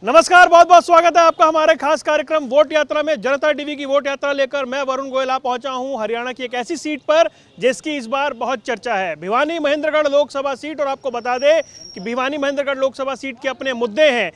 नमस्कार, बहुत बहुत स्वागत है आपका हमारे खास कार्यक्रम वोट यात्रा में। जनता टीवी की वोट यात्रा लेकर मैं वरुण गोयल आ पहुंचा हूं हरियाणा की एक ऐसी सीट पर जिसकी इस बार बहुत चर्चा है, भिवानी महेंद्रगढ़ लोकसभा सीट। और आपको बता दें कि भिवानी महेंद्रगढ़ लोकसभा सीट के अपने मुद्दे हैं,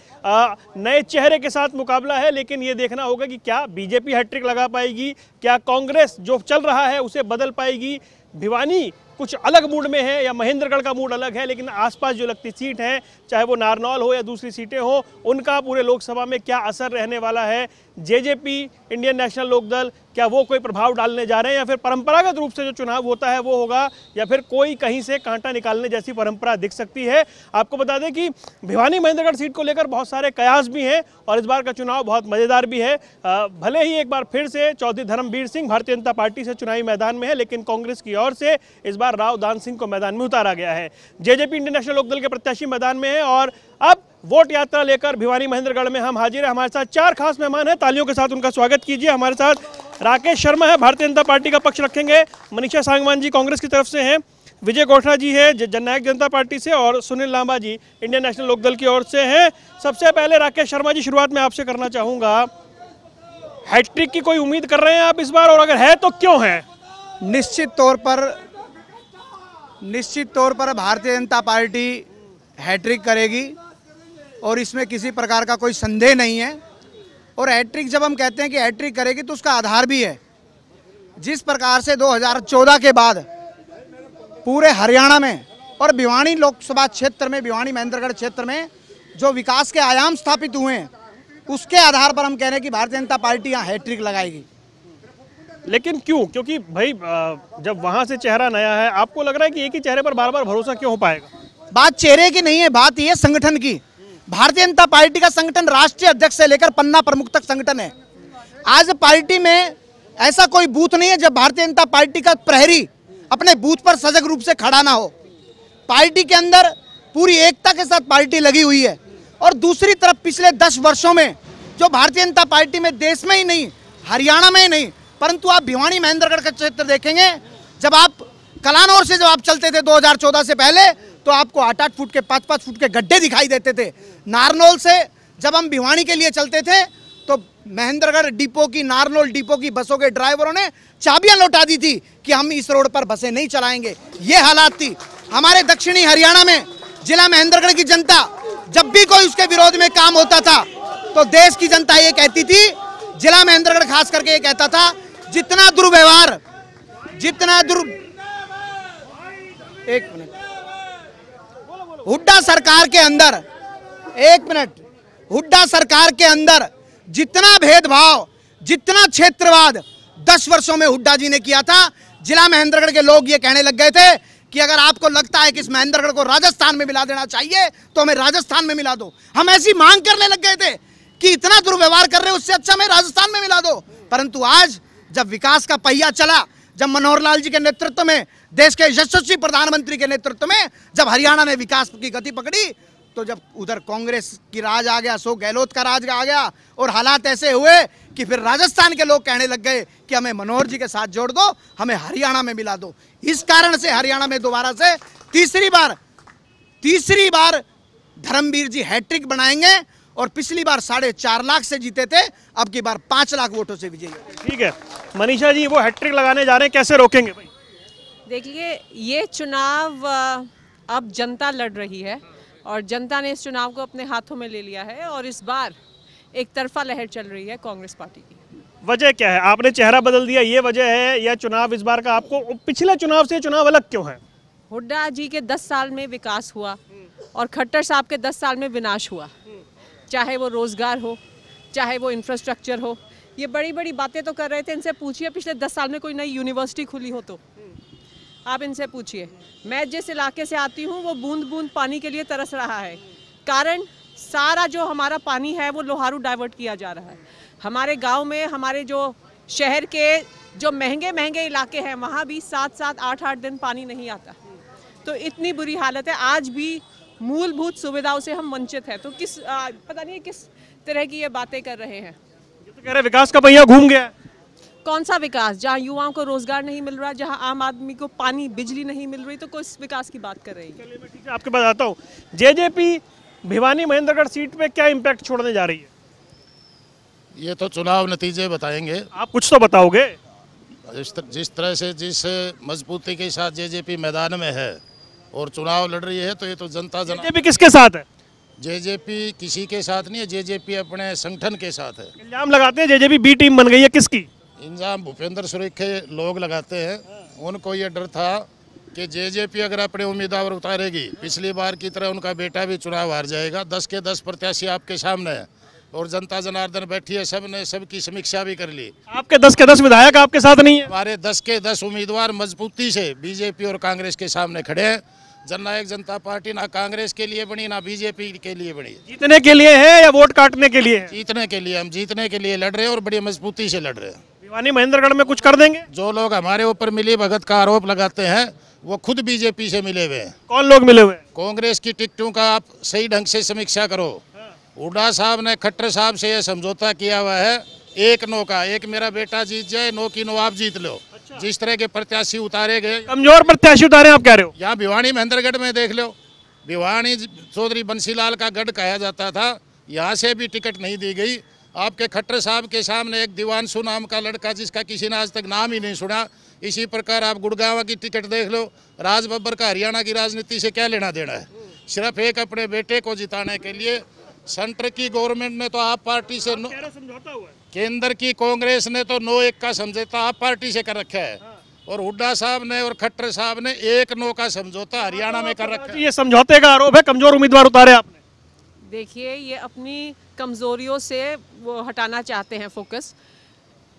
नए चेहरे के साथ मुकाबला है, लेकिन ये देखना होगा कि क्या बीजेपी हैट्रिक लगा पाएगी, क्या कांग्रेस जो चल रहा है उसे बदल पाएगी। भिवानी कुछ अलग मूड में है या महेंद्रगढ़ का मूड अलग है, लेकिन आसपास जो लगती सीट है, चाहे वो नारनौल हो या दूसरी सीटें हो, उनका पूरे लोकसभा में क्या असर रहने वाला है। जेजेपी, इंडियन नेशनल लोकदल, क्या वो कोई प्रभाव डालने जा रहे हैं, या फिर परंपरागत रूप से जो चुनाव होता है वो होगा, या फिर कोई कहीं से कांटा निकालने जैसी परंपरा दिख सकती है। आपको बता दें कि भिवानी महेंद्रगढ़ सीट को लेकर बहुत सारे कयास भी हैं और इस बार का चुनाव बहुत मज़ेदार भी है। भले ही एक बार फिर से चौधरी धर्मवीर सिंह भारतीय जनता पार्टी से चुनावी मैदान में है, लेकिन कांग्रेस की ओर से इस बार राव दान सिंह को मैदान में उतारा गया है। जेजेपी, इंडियन नेशनल लोकदल के प्रत्याशी मैदान में है और अब वोट यात्रा लेकर भिवानी महेंद्रगढ़ में हम हाजिर हैं। हमारे साथ चार खास मेहमान हैं, तालियों के साथ उनका स्वागत कीजिए। हमारे साथ राकेश शर्मा है, भारतीय जनता पार्टी का पक्ष रखेंगे। मनीषा सांगवान जी कांग्रेस की तरफ से हैं। विजय गोठरा जी है जननायक जनता पार्टी से, और सुनील लांबा जी इंडियन नेशनल लोकदल की ओर से हैं। सबसे पहले राकेश शर्मा जी, शुरुआत में आपसे करना चाहूँगा, हैट्रिक की कोई उम्मीद कर रहे हैं आप इस बार, और अगर है तो क्यों है? निश्चित तौर पर भारतीय जनता पार्टी हैट्रिक करेगी और इसमें किसी प्रकार का कोई संदेह नहीं है। और हैट्रिक जब हम कहते हैं कि हैट्रिक करेगी तो उसका आधार भी है। जिस प्रकार से 2014 के बाद पूरे हरियाणा में और भिवानी लोकसभा क्षेत्र में, भिवानी महेंद्रगढ़ क्षेत्र में जो विकास के आयाम स्थापित हुए हैं, उसके आधार पर हम कह रहे हैं कि भारतीय जनता पार्टी यहाँ हैट्रिक लगाएगी। लेकिन क्यों? क्योंकि भाई जब वहां से चेहरा नया है, आपको लग रहा है कि एक ही चेहरे पर बार बार भरोसा क्यों हो पाएगा? बात चेहरे की नहीं है, बात यह संगठन की। भारतीय जनता पार्टी का संगठन राष्ट्रीय अध्यक्ष से लेकर पन्ना प्रमुख तक संगठन है। आज पार्टी में ऐसा कोई बूथ नहीं है जब भारतीय जनता पार्टी का प्रहरी अपने बूथ पर सजग रूप से खड़ा ना हो। पार्टी के अंदर पूरी एकता के साथ पार्टी लगी हुई है। और दूसरी तरफ पिछले 10 वर्षों में जो भारतीय जनता पार्टी में, देश में ही नहीं, हरियाणा में ही नहीं, परंतु आप भिवानी महेंद्रगढ़ का क्षेत्र देखेंगे, जब आप कलानौर से जब आप चलते थे 2014 से पहले, तो आपको 8-8 फुट के, 5-5 फुट के गड्ढे दिखाई देते थे। नारनौल से जब हम भिवानी के लिए चलते थे तो महेंद्रगढ़ डिपो की, नारनौल डिपो की बसों के ड्राइवरों ने चाबियां लौटा दी थी कि हम इस रोड पर बसें नहीं चलाएंगे। ये हालात थी। हमारे दक्षिणी हरियाणा में जिला महेंद्रगढ़ की जनता, जब भी कोई उसके विरोध में काम होता था तो देश की जनता ये कहती थी, जिला महेंद्रगढ़ खास करके ये कहता था, जितना दुर्व्यवहार, एक मिनट, हुड्डा सरकार के अंदर, हुड्डा सरकार के अंदर जितना भेदभाव, जितना क्षेत्रवाद 10 वर्षों में हुड्डा जी ने किया था, जिला महेंद्रगढ़ के लोग ये कहने लग गए थे कि अगर आपको लगता है कि इस महेंद्रगढ़ को राजस्थान में मिला देना चाहिए तो हमें राजस्थान में मिला दो। हम ऐसी मांग करने लग गए थे कि इतना दुर्व्यवहार कर रहे हो, उससे अच्छा हमें राजस्थान में मिला दो। परंतु आज जब विकास का पहिया चला, जब मनोहर लाल जी के नेतृत्व में, देश के यशस्वी प्रधानमंत्री के नेतृत्व में जब हरियाणा ने विकास की गति पकड़ी, तो जब उधर कांग्रेस की राज आ गया, अशोक गहलोत का राज आ गया, और हालात ऐसे हुए कि फिर राजस्थान के लोग कहने लग गए कि हमें मनोहर जी के साथ जोड़ दो, हमें हरियाणा में मिला दो। इस कारण से हरियाणा में दोबारा से तीसरी बार धर्मवीर जी हैट्रिक बनाएंगे। और पिछली बार 4.5 लाख से जीते थे, अब की बार 5 लाख वोटों से विजयी। ठीक है मनीषा जी, वो हैट्रिक लगाने जा रहे हैं, कैसे रोकेंगे भाई? देखिए, ये चुनाव अब जनता लड़ रही है और जनता ने इस चुनाव को अपने हाथों में ले लिया है, और इस बार एक तरफा लहर चल रही है कांग्रेस पार्टी की। वजह क्या है? आपने चेहरा बदल दिया, ये वजह है, या चुनाव इस बार का आपको पिछले चुनाव से चुनाव अलग क्यों है? हुड्डा जी के 10 साल में विकास हुआ और खट्टर साहब के 10 साल में विनाश हुआ। चाहे वो रोजगार हो, चाहे वो इंफ्रास्ट्रक्चर हो, ये बड़ी बड़ी बातें तो कर रहे थे। इनसे पूछिए पिछले 10 साल में कोई नई यूनिवर्सिटी खुली हो तो आप इनसे पूछिए। मैं जिस इलाके से आती हूँ वो बूंद बूंद पानी के लिए तरस रहा है। कारण सारा जो हमारा पानी है वो लोहारू डाइवर्ट किया जा रहा है। हमारे गांव में, हमारे जो शहर के जो महंगे महंगे इलाके हैं, वहाँ भी 7-7, 8-8 दिन पानी नहीं आता। तो इतनी बुरी हालत है। आज भी मूलभूत सुविधाओं से हम वंचित हैं। तो पता नहीं किस तरह की ये बातें कर रहे हैं। ये तो कह रहे विकास का पहिया घूम गया। कौन सा विकास? जहाँ युवाओं को रोजगार नहीं मिल रहा, जहाँ आम आदमी को पानी, बिजली नहीं मिल रही, तो किस विकास की बात कर रही है? चलिए मैं ठीक है आपके पास आता हूँ। जेजेपी भिवानी महेंद्रगढ़ सीट पे क्या इम्पैक्ट छोड़ने जा रही है? ये तो चुनाव नतीजे बताएंगे। आप कुछ तो बताओगे। जिस तरह से जिस मजबूती के साथ जेजेपी मैदान में है और चुनाव लड़ रही है, तो ये तो जनता जेजेपी किसके साथ है? जेजेपी किसी के साथ नहीं है, जेजेपी अपने संगठन के साथ है। इल्जाम लगाते हैं जेजेपी बी टीम बन गई है, किसकी? इल्जाम भूपेंद्र सुरेख के लोग लगाते हैं। उनको ये डर था कि जेजेपी अगर अपने उम्मीदवार उतारेगी, पिछली बार की तरह उनका बेटा भी चुनाव हार जाएगा। 10 के 10 प्रत्याशी आपके सामने है और जनता जनार्दन बैठी है, सबने सबकी समीक्षा भी कर ली। आपके 10 के 10 विधायक आपके साथ नहीं है? हमारे 10 के 10 उम्मीदवार मजबूती से बीजेपी और कांग्रेस के सामने खड़े हैं। जननायक जनता पार्टी ना कांग्रेस के लिए बनी ना बीजेपी के लिए बनी। जीतने के लिए है या वोट काटने के लिए है? जीतने के लिए, हम जीतने के लिए लड़ रहे हैं और बड़ी मजबूती से लड़ रहे हैं। भिवानी महेंद्रगढ़ में कुछ कर देंगे? जो लोग हमारे ऊपर मिली भगत का आरोप लगाते हैं वो खुद बीजेपी से मिले हुए हैं। कौन लोग मिले हुए? कांग्रेस की टिकटों का आप सही ढंग से समीक्षा करो। हुड्डा साहब ने खट्टर साहब से यह समझौता किया हुआ है, 1-9 का, एक मेरा बेटा जीत जाए, 9 की 9 आप जीत लो। जिस तरह के प्रत्याशी उतारे गए, कमजोर प्रत्याशी उतारे आप कह रहे हो? यहाँ भिवानी महेंद्रगढ़ में देख लो, भिवानी चौधरी बंसीलाल का गढ़ कहा जाता था, यहाँ से भी टिकट नहीं दी गई। आपके खट्टर साहब के सामने एक दीवानसु नाम का लड़का जिसका किसी ने आज तक नाम ही नहीं सुना। इसी प्रकार आप गुड़गांव की टिकट देख लो, राज बब्बर का हरियाणा की राजनीति से क्या लेना देना है? सिर्फ एक अपने बेटे को जिताने के लिए सेंटर की गवर्नमेंट ने तो आप पार्टी से समझौता हुआ है, केंद्र की कांग्रेस ने तो 9-1 का समझौता आप पार्टी से कर रखा है और हुड्डा साहब ने और खट्टर साहब ने 1-9 का समझौता हरियाणा में कर रखा है। ये समझौते का आरोप है, कमजोर उम्मीदवार उतारे आपने। देखिए, ये अपनी कमज़ोरियों से वो हटाना चाहते हैं फोकस।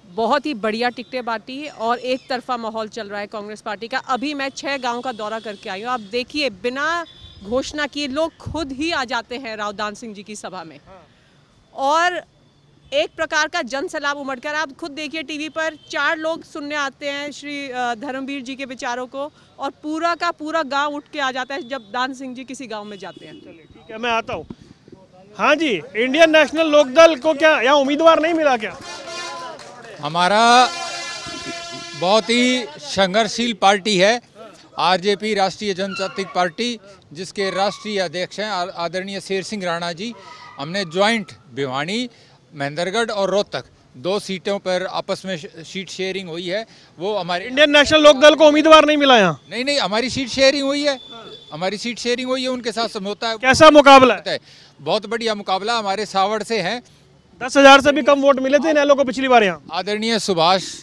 बहुत ही बढ़िया टिकटें बांटी और एक तरफा माहौल चल रहा है कांग्रेस पार्टी का। अभी मैं 6 गांव का दौरा करके आई हूँ। आप देखिए, बिना घोषणा किए लोग खुद ही आ जाते हैं रावदान सिंह जी की सभा में और एक प्रकार का जन सैलाब उमड़कर, आप खुद देखिए टीवी पर 4 लोग सुनने आते हैं श्री धर्मवीर जी के विचारों को और पूरा का पूरा गांव उठ के आ जाता है जब दान सिंह जी किसी गांव में जाते हैं। चलिए ठीक है, मैं आता हूँ। हाँ जी, इंडियन नेशनल लोकदल को क्या यहाँ उम्मीदवार नहीं मिला क्या? हमारा बहुत ही संघर्षशील पार्टी है आरजेपी, राष्ट्रीय जनतांत्रिक पार्टी, जिसके राष्ट्रीय अध्यक्ष हैं आदरणीय शेर सिंह राणा जी। हमने ज्वाइंट भिवानी, महेंद्रगढ़ और रोहतक 2 सीटों पर आपस में सीट शेयरिंग हुई है। वो हमारे इंडियन नेशनल लोकदल को उम्मीदवार नहीं मिला यहाँ? नहीं, हमारी सीट शेयरिंग हुई है, हमारी सीट शेयरिंग हुई है, उनके साथ समझौता है। कैसा मुकाबला है? बहुत बढ़िया मुकाबला हमारे सावड़ से है। 10,000 से भी कम वोट मिले थे इनेलो को पिछली बार यहाँ। आदरणीय सुभाष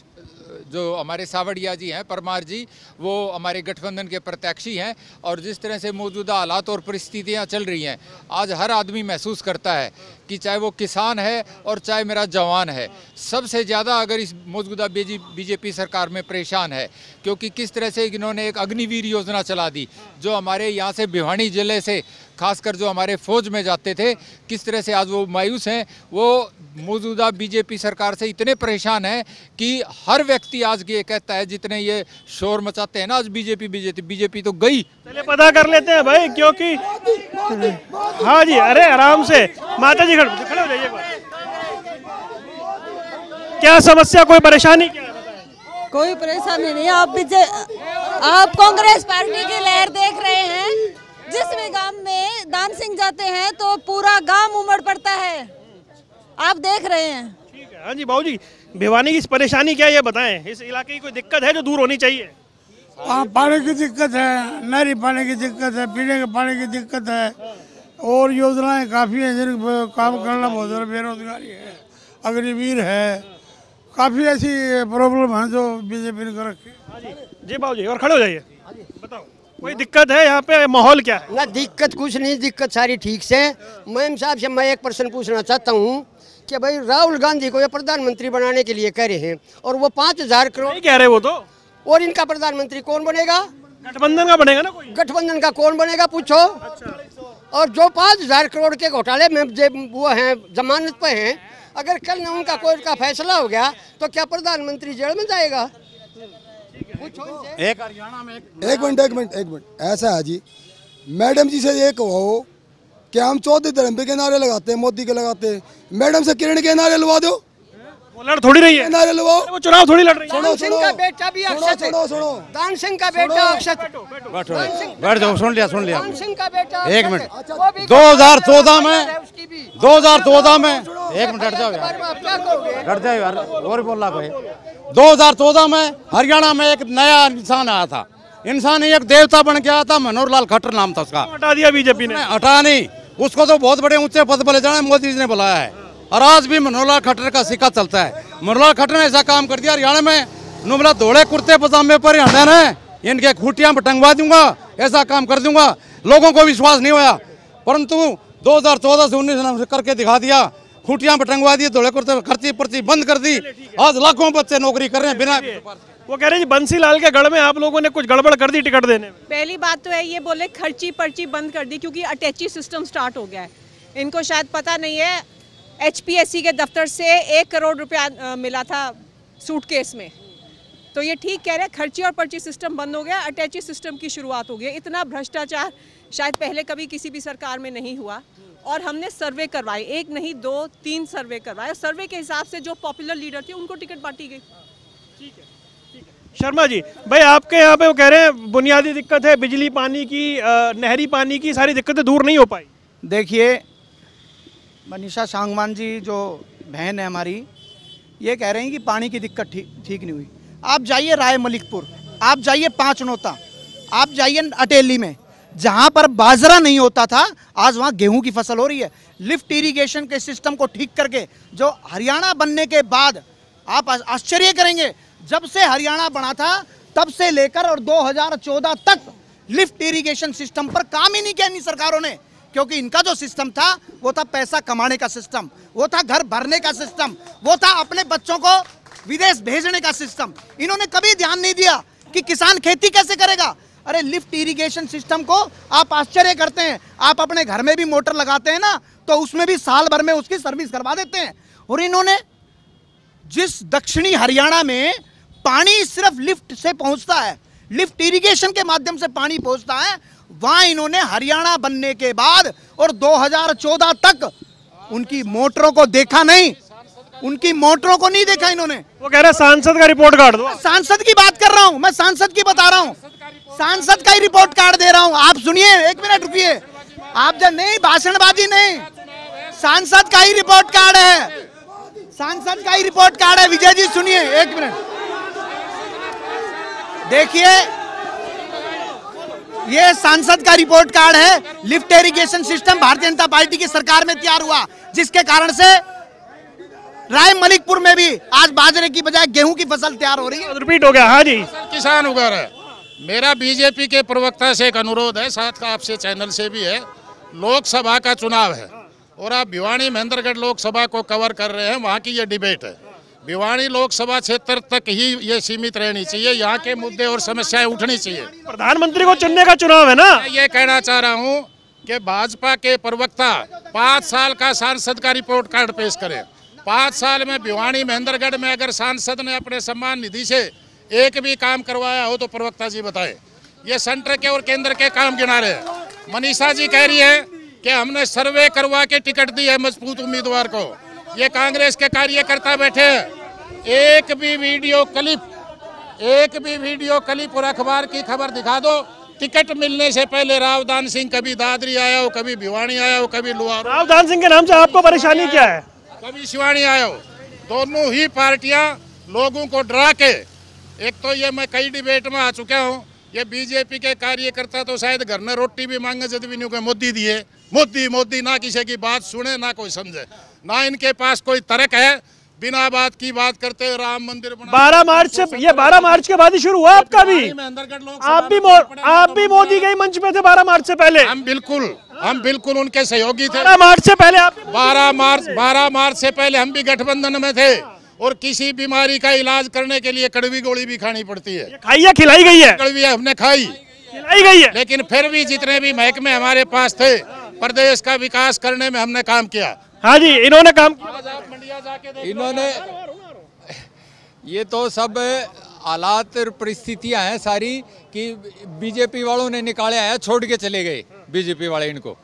जो हमारे सावड़िया जी हैं, परमार जी, वो हमारे गठबंधन के प्रत्याशी हैं और जिस तरह से मौजूदा हालात और परिस्थितियां चल रही हैं, आज हर आदमी महसूस करता है कि चाहे वो किसान है और चाहे मेरा जवान है, सबसे ज़्यादा अगर इस मौजूदा बीजेपी सरकार में परेशान है, क्योंकि किस तरह से इन्होंने एक अग्निवीर योजना चला दी जो हमारे यहाँ से भिवानी जिले से खासकर जो हमारे फौज में जाते थे, किस तरह से आज वो मायूस हैं। वो मौजूदा बीजेपी सरकार से इतने परेशान हैं कि हर व्यक्ति आज ये कहता है, जितने ये शोर मचाते हैं ना आज बीजेपी तो गई। चलिए पता कर लेते हैं भाई, क्योंकि हाँ जी, अरे आराम से, माता जी खड़े हो जाइए। क्या समस्या, कोई परेशानी क्या है? कोई परेशानी नहीं। आप कांग्रेस पार्टी की लहर देख रहे हैं। जिस भी गांव में दान सिंह जाते हैं तो पूरा गांव उमड़ पड़ता है, आप देख रहे हैं। ठीक है। हाँ जी बाबू जी, भिवानी की परेशानी क्या है ये बताएं। इस इलाके की कोई दिक्कत है जो दूर होनी चाहिए? पानी की दिक्कत है, नहरी पानी की दिक्कत है, पीने के पानी की दिक्कत है और योजनाएं काफ़ी हैं जिन काम करना बहुत ज़्यादा, बेरोजगारी है, अग्निवीर है, काफ़ी ऐसी प्रॉब्लम है जो बीजेपी ने कर रखी है। हाँ जी बाबू जी, और खड़े हो जाइए, बताओ कोई दिक्कत है यहाँ पे? माहौल क्या है? ना दिक्कत कुछ नहीं, दिक्कत सारी ठीक से। मैम साहब से मैं एक प्रश्न पूछना चाहता हूँ कि भाई राहुल गांधी को ये प्रधानमंत्री बनाने के लिए कह रहे हैं और वो 5,000 करोड़ कह रहे वो तो, और इनका प्रधानमंत्री कौन बनेगा? गठबंधन का बनेगा ना कोई। गठबंधन का कौन बनेगा पूछो। और जो 5,000 करोड़ के घोटाले में वो हैं, जमानत पे हैं, अगर कल न उनका कोर्ट का फैसला हो गया तो क्या प्रधानमंत्री जेल में जाएगा? एक मिनट ऐसा है जी, मैडम जी से ये कहो कि हम चौथे धर्म पे के नारे लगाते हैं, मोदी के लगाते हैं, मैडम से किरण के नारे लगा दो। वो लड़ थोड़ी रही है, नारे लगवाओ। वो चुनाव थोड़ी लड़ रही है। दान सिंह का बेटा भी अक्षत है। सुनो दान सिंह का बेटा अक्षत। बैठ जाओ, सुन लिया दान सिंह का बेटा एक अक्षत मिनट। है। वो भी 2014 में उसकी भी 2014 में एक मिनट हट जाओ यार, आप क्या करोगे? हट जाओ यार, और बोलना कोई। 2014 में हरियाणा में एक नया इंसान आया था, इंसान एक देवता बन के आया था, मनोहर लाल खट्टर नाम था उसका। हटा दिया बीजेपी ने। हटा नहीं, उसको तो बहुत बड़े ऊंचे पद पर ले जाना मोदी जी ने बुलाया है, और आज भी मनोहर लाल खट्टर का सिक्का चलता है। मनोहर लाल खट्टर ने ऐसा काम कर दिया हरियाणा में, नुमला धोड़े कुर्ते पजामे पर हरियाणा ने इनके खूटियां टंगवा दूंगा, ऐसा काम कर दूंगा। लोगों को विश्वास नहीं होया, परंतु 2014 से 19 करके दिखा दिया, खूटियां टंगवा दी, धोड़े कुर्ते खर्ची पर्ची बंद कर दी। आज लाखों बच्चे नौकरी कर रहे हैं बिना। वो कह रहे हैं बंसी लाल के गढ़ में आप लोगों ने कुछ गड़बड़ कर दी टिकट देने में। पहली बात तो है ये बोले खर्ची पर्ची बंद कर दी क्योंकि अटैची सिस्टम स्टार्ट हो गया है। इनको शायद पता नहीं है, HPSC के दफ्तर से 1 करोड़ रुपया मिला था सूटकेस में। तो ये ठीक कह रहे हैं, खर्ची और पर्ची सिस्टम बंद हो गया, अटैची सिस्टम की शुरुआत हो गई। इतना भ्रष्टाचार शायद पहले कभी किसी भी सरकार में नहीं हुआ। और हमने सर्वे करवाए, 1 नहीं 2 3 सर्वे करवाए। सर्वे के हिसाब से जो पॉपुलर लीडर थे उनको टिकट बांटी गई। शर्मा जी भाई, आपके यहाँ पे वो कह रहे हैं बुनियादी दिक्कत है बिजली पानी की, नहरी पानी की, सारी दिक्कतें दूर नहीं हो पाई। देखिए, मनीषा सांगवान जी जो बहन है हमारी, ये कह रहे हैं कि पानी की दिक्कत ठीक नहीं हुई। आप जाइए राय मलिकपुर, आप जाइए पांचनौता, आप जाइए अटेली में, जहां पर बाजरा नहीं होता था आज वहां गेहूं की फसल हो रही है। लिफ्ट इरिगेशन के सिस्टम को ठीक करके, जो हरियाणा बनने के बाद आप आश्चर्य करेंगे, जब से हरियाणा बना था तब से लेकर और 2014 तक लिफ्ट इरिगेशन सिस्टम पर काम ही नहीं किया इन सरकारों ने, क्योंकि इनका जो सिस्टम था वो था पैसा कमाने का सिस्टम, वो था घर भरने का सिस्टम, वो था अपने बच्चों को विदेश भेजने का सिस्टम। इन्होंने कभी ध्यान नहीं दिया कि किसान खेती कैसे करेगा। अरे लिफ्ट इरिगेशन सिस्टम को आप आश्चर्य करते हैं, आप अपने घर में भी मोटर लगाते हैं ना, तो उसमें भी साल भर में उसकी सर्विस करवा देते हैं। और इन्होंने जिस दक्षिणी हरियाणा में पानी सिर्फ लिफ्ट से पहुंचता है, लिफ्ट इरिगेशन के माध्यम से पानी पहुंचता है, वहां इन्होंने हरियाणा बनने के बाद और 2014 तक उनकी मोटरों को देखा नहीं, उनकी मोटरों को नहीं देखा इन्होंने। वो कह रहे हैं सांसद का रिपोर्ट कार्ड दो। सांसद की बात कर रहा हूं मैं, सांसद की बता रहा हूं, सांसद का ही रिपोर्ट कार्ड दे रहा हूं। आप सुनिए, 1 मिनट रुकिए, आप जब नहीं, भाषणबाजी नहीं, सांसद का ही रिपोर्ट कार्ड है, सांसद का ही रिपोर्ट कार्ड है। विजय जी सुनिए 1 मिनट, देखिए ये सांसद का रिपोर्ट कार्ड है। Lift irrigation system Bharatiya Janata party की सरकार में तैयार हुआ, जिसके कारण से राय मलिकपुर में भी आज बाजरे की बजाय गेहूं की फसल तैयार हो रही है। रिपीट हो गया। हाँ जी, किसान उगा रहे हैं। मेरा बीजेपी के प्रवक्ता से एक अनुरोध है, साथ का आपसे चैनल से भी है, लोकसभा का चुनाव है और आप भिवानी महेंद्रगढ़ लोकसभा को कवर कर रहे हैं, वहाँ की ये डिबेट है। भिवानी लोकसभा क्षेत्र तक ही ये सीमित रहनी चाहिए, यहाँ के मुद्दे और समस्याएं उठनी चाहिए। प्रधानमंत्री को चुनने का चुनाव है ना। मैं ये कहना चाह रहा हूँ कि भाजपा के प्रवक्ता 5 साल का सांसद का रिपोर्ट कार्ड पेश करें। 5 साल में भिवानी महेंद्रगढ़ में अगर सांसद ने अपने सम्मान निधि से एक भी काम करवाया हो तो प्रवक्ता जी बताए। ये सेंटर के और केंद्र के काम गिना रहे हैं। मनीषा जी कह रही है कि हमने सर्वे करवा के टिकट दी है मजबूत उम्मीदवार को। ये कांग्रेस के कार्यकर्ता बैठे हैं, एक भी वीडियो क्लिप और अखबार की खबर दिखा दो। टिकट मिलने से पहले रावदान सिंह कभी दादरी आया हो, कभी भिवानी आया हो, कभी लुहारू। रावदान सिंह के नाम से आपको परेशानी क्या है? कभी शिवानी आया हो। दोनों ही पार्टियां लोगों को डरा के, एक तो ये मैं कई डिबेट में आ चुका हूँ, ये बीजेपी के कार्यकर्ता तो शायद घर में रोटी भी मांगे जब भी नहीं मोदी दिए, मोदी मोदी, ना किसी की बात सुने ना कोई समझे, ना इनके पास कोई तर्क है, बिना बात की बात करते हैं। राम मंदिर 12 मार्च से, ये 12 मार्च के बाद ही शुरू हुआ आपका भी। आप भी मोदी के मंच पे थे 12 मार्च से पहले। हम बिल्कुल उनके सहयोगी थे। 12 मार्च से पहले आप 12 मार्च से पहले हम भी गठबंधन में थे और किसी बीमारी का इलाज करने के लिए कड़वी गोली भी खानी पड़ती है। खाई है, खिलाई गई है, कड़वी हमने खाई, खिलाई गई है, लेकिन फिर भी जितने भी महकमे हमारे पास थे, प्रदेश का विकास करने में हमने काम किया। हाँ जी, इन्होंने काम किया। इन्होंने, ये तो सब हालात और परिस्थितियां हैं सारी कि बीजेपी वालों ने निकाले हैं, छोड़ के चले गए बीजेपी वाले इनको।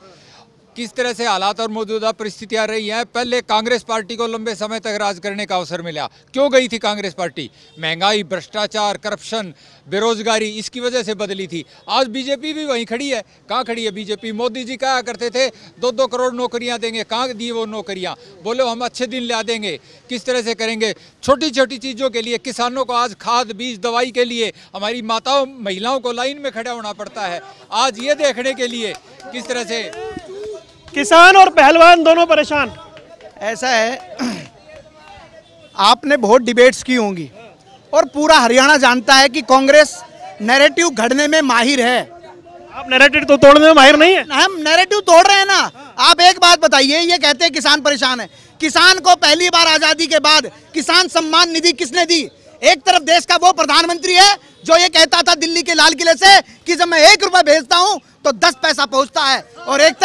किस तरह से हालात और मौजूदा परिस्थितियां रही हैं। पहले कांग्रेस पार्टी को लंबे समय तक राज करने का अवसर मिला, क्यों गई थी कांग्रेस पार्टी? महंगाई, भ्रष्टाचार, करप्शन, बेरोजगारी, इसकी वजह से बदली थी। आज बीजेपी भी वहीं खड़ी है। कहाँ खड़ी है बीजेपी? मोदी जी कहा करते थे 2-2 करोड़ नौकरियां देंगे, कहाँ दी वो नौकरियां? बोले हम अच्छे दिन ला देंगे। किस तरह से करेंगे? छोटी छोटी चीज़ों के लिए किसानों को आज खाद, बीज, दवाई के लिए हमारी माताओं, महिलाओं को लाइन में खड़ा होना पड़ता है। आज ये देखने के लिए किस तरह से किसान और पहलवान दोनों परेशान। ऐसा है, आपने बहुत डिबेट्स की होंगी और पूरा हरियाणा जानता है कि कांग्रेस नैरेटिव घड़ने में माहिर है। आप नैरेटिव तो तोड़ने में माहिर नहीं है। हम नैरेटिव तोड़ रहे हैं ना। आप एक बात बताइए, ये कहते हैं किसान परेशान है। किसान को पहली बार आजादी के बाद किसान सम्मान निधि किसने दी? एक तरफ देश का वो प्रधानमंत्री है जो ये कहता था दिल्ली के लाल किले से कि जब मैं 1 रुपया भेजता हूं तो 10 पैसा पहुंचता है, और एक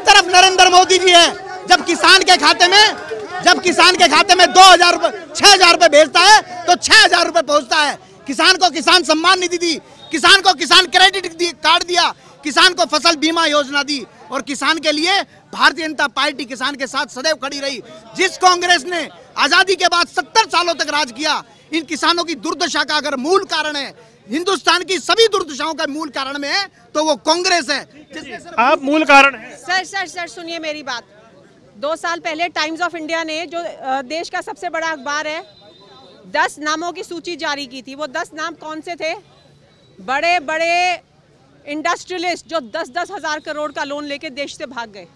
तरफ नरेंद्र मोदी जी है जब किसान के खाते में 2000 रुपए 6000 रुपए भेजता है तो 6000 रुपए पहुंचता है। किसान को किसान सम्मान निधि दी, किसान को किसान क्रेडिट कार्ड दिया, किसान को फसल बीमा योजना दी, और किसान के लिए भारतीय जनता पार्टी किसान के साथ सदैव खड़ी रही। जिस कांग्रेस ने आजादी के बाद 70 सालों तक राज किया, इन किसानों की दुर्दशा का अगर मूल कारण है, हिंदुस्तान की सभी दुर्दशाओं का मूल कारण में है, तो वो कांग्रेस है। आप मूल कारण है। सर सुनिए मेरी बात। 2 साल पहले टाइम्स ऑफ इंडिया ने, जो देश का सबसे बड़ा अखबार है, 10 नामों की सूची जारी की थी। वो 10 नाम कौन से थे? बड़े बड़े इंडस्ट्रियलिस्ट जो 10-10 हज़ार करोड़ का लोन लेके देश से भाग गए,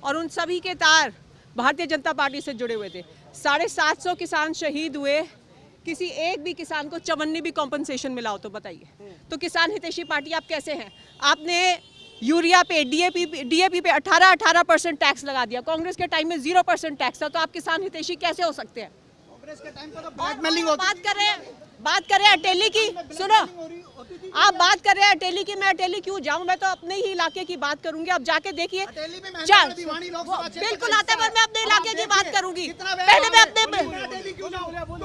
और उन सभी के तार भारतीय जनता पार्टी से जुड़े हुए थे। 750 किसान शहीद हुए। किसी एक भी किसान को चवन्नी भी कॉम्पनसेशन मिला हो तो बताइए। तो किसान हितैषी पार्टी आप कैसे हैं? आपने यूरिया पे, डीएपी पे 18% टैक्स लगा दिया। कांग्रेस के टाइम में 0% टैक्स था। तो आप किसान हितैषी कैसे हो सकते हैं? कांग्रेस के टाइम पर तो ब्लैकमेलिंग होती। बात कर रहे हैं अटेली की। सुनो, आप बात कर रहे हैं अटेली की। मैं अटेली क्यों जाऊं? मैं तो अपने ही इलाके की बात करूंगी। आप जाके देखिए, बिल्कुल आता है, पर मैं अपने इलाके की बात करूंगी। पहले मैं अपने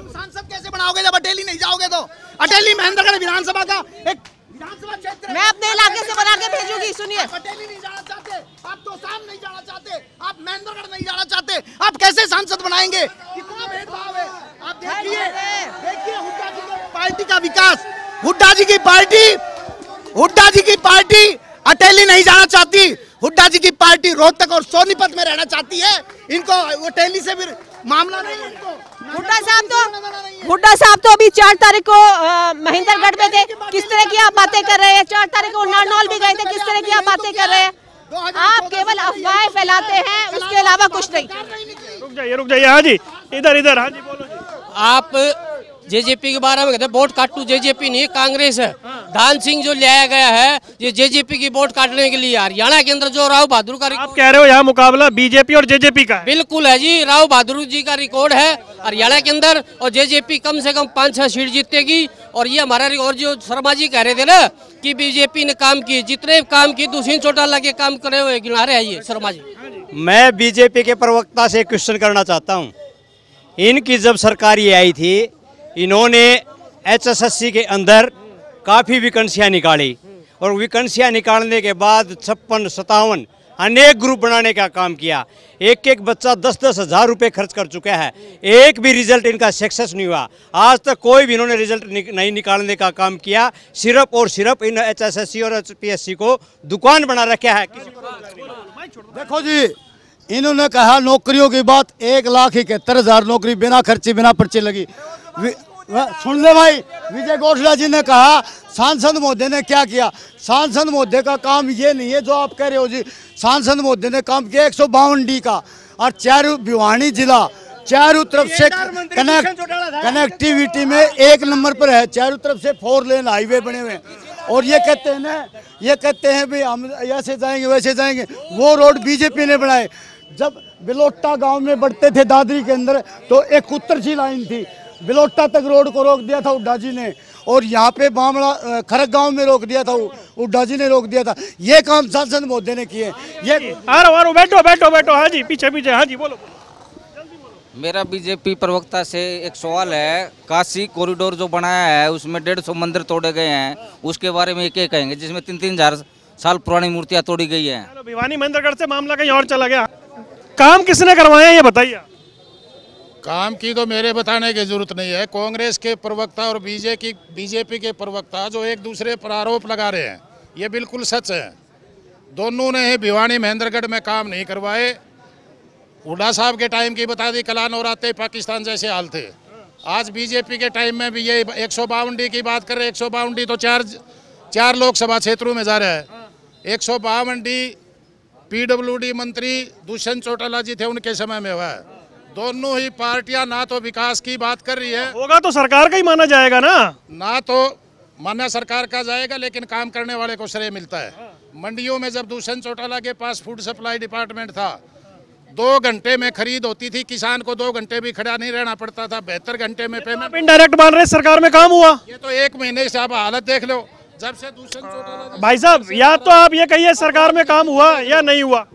सांसद कैसे बनाओगे जब अटेली नहीं जाओगे? तो अटेली महेंद्रगढ़ विधानसभा का एक विधानसभा क्षेत्र, मैं अपने इलाके से बना के भेजूंगी। सुनिए, अटेली नहीं जाना चाहते आप, तोशाम नहीं जाना चाहते आप, महेंद्रगढ़ नहीं जाना चाहते आप, कैसे सांसद बनाएंगे? कितना भेदभाव है। आप देखिए हुड्डा जी की पार्टी का विकास। हुड्डा जी की पार्टी अटेली नहीं जाना चाहती। हुड्डा जी की पार्टी रोहतक और सोनीपत में रहना चाहती है। इनको अटेली से भी मामला नहीं है। इनको हुड्डा साहब तो अभी 4 तारीख को महेंद्रगढ़ में थे। किस तरह की आप बातें कर रहे हैं? 4 तारीख को नारनौल भी गए थे। किस तरह की आप बातें कर रहे हैं? आप केवल अफवाहें फैलाते हैं, उसके अलावा कुछ नहीं। रुक जाइए। हाँ जी, इधर। हाँ जी, बोलो जी। आप जेजेपी के बारे में कहते हैं वोट काटू, जेजेपी नहीं कांग्रेस है। धान सिंह जो लाया गया है ये जेजेपी की वोट काटने के लिए। हरियाणा के अंदर जो राव बहादुर का, आप कह रहे हो यहाँ मुकाबला बीजेपी और जेजेपी का है? बिल्कुल है जी। राव बहादुर जी का रिकॉर्ड है हरियाणा के अंदर, और जेजेपी कम से कम 5-6 सीट जीतेगी। और ये हमारा रिकॉर्ड, जो शर्मा जी कह रहे थे ना कि बीजेपी ने काम किए, जितने काम किए दूसरी चौटाला के काम करे हुए गिना रहे हैं ये शर्मा जी। मैं बीजेपी के प्रवक्ता से क्वेश्चन करना चाहता हूँ। इनकी जब सरकार ये आई थी, इन्होंने HSSC के अंदर काफ़ी वैकेंसियाँ निकाली, और वैकेंसियाँ निकालने के बाद 56-57 अनेक ग्रुप बनाने का काम किया। एक बच्चा 10-10 हज़ार रुपये खर्च कर चुका है। एक भी रिजल्ट इनका सक्सेस नहीं हुआ। आज तक कोई भी इन्होंने रिजल्ट नहीं निकालने का काम किया। सिर्फ और सिर्फ इन HSSC और HPSC को दुकान बना रखा है। देखो जी, इन्होंने कहा नौकरियों की बात, 1,71,000 नौकरी बिना खर्चे बिना पर्चे लगी। सुन ले भाई, विजय गोखले जी ने कहा सांसद महोदय ने क्या किया। सांसद महोदय का काम ये नहीं है जो आप कह रहे हो जी। सांसद महोदय ने काम किया 152 डी का, और चारों भिवानी जिला चारों तरफ से कनेक्टिविटी में 1 नंबर पर है। चारों तरफ से 4 लेन हाईवे बने हुए हैं। और ये कहते हैं भाई हम ऐसे जाएंगे वैसे जाएंगे। वो रोड बीजेपी ने बनाए। जब बिलोटा गांव में बढ़ते थे दादरी के अंदर, तो एक उत्तर सी लाइन थी, बिलोटा तक रोड को रोक दिया था हुड्डा जी ने, और यहाँ पे बामड़ा खरक गांव में रोक दिया था, हुड्डा जी ने रोक दिया था। ये काम सांसद महोदय ने किए। ये बैठो। हाँ जी, पीछे। हाँ जी, बोलो। मेरा बीजेपी प्रवक्ता से एक सवाल है। काशी कॉरिडोर जो बनाया है उसमें 150 मंदिर तोड़े गए हैं, उसके बारे में क्या कहेंगे? जिसमें 3-3 हज़ार साल पुरानी मूर्तियां तोड़ी गई है। भिवानी महेंद्रगढ़ से मामला कहीं और चला गया। काम किसने करवाया ये बताइए। काम की तो मेरे बताने की जरूरत नहीं है। कांग्रेस के प्रवक्ता और बीजेपी के प्रवक्ता जो एक दूसरे पर आरोप लगा रहे हैं, ये बिल्कुल सच है। दोनों ने भिवानी महेंद्रगढ़ में काम नहीं करवाए। हुड्डा साहब के टाइम की बता दी, कलान और आते पाकिस्तान जैसे हाल थे। आज बीजेपी के टाइम में भी ये 152D की बात कर रहे हैं। 152D तो चार लोकसभा क्षेत्रों में जा रहा है। 152D PWD मंत्री दुष्यंत चौटाला जी थे, उनके समय में हुआ है। दोनों ही पार्टियां ना तो विकास की बात कर रही है, होगा तो सरकार का ही माना जाएगा ना तो माना सरकार का जाएगा, लेकिन काम करने वाले को श्रेय मिलता है। मंडियों में जब दुष्यंत चौटाला के पास फूड सप्लाई डिपार्टमेंट था, 2 घंटे में खरीद होती थी, किसान को 2 घंटे भी खड़ा नहीं रहना पड़ता था, 72 घंटे में पेमेंट। इनडायरेक्ट मान रहे सरकार में काम हुआ। ये तो 1 महीने से आप हालत देख लो, जब से दुष्यंत चौटाला। भाई साहब, या तो आप ये कहिए सरकार में काम हुआ या नहीं हुआ।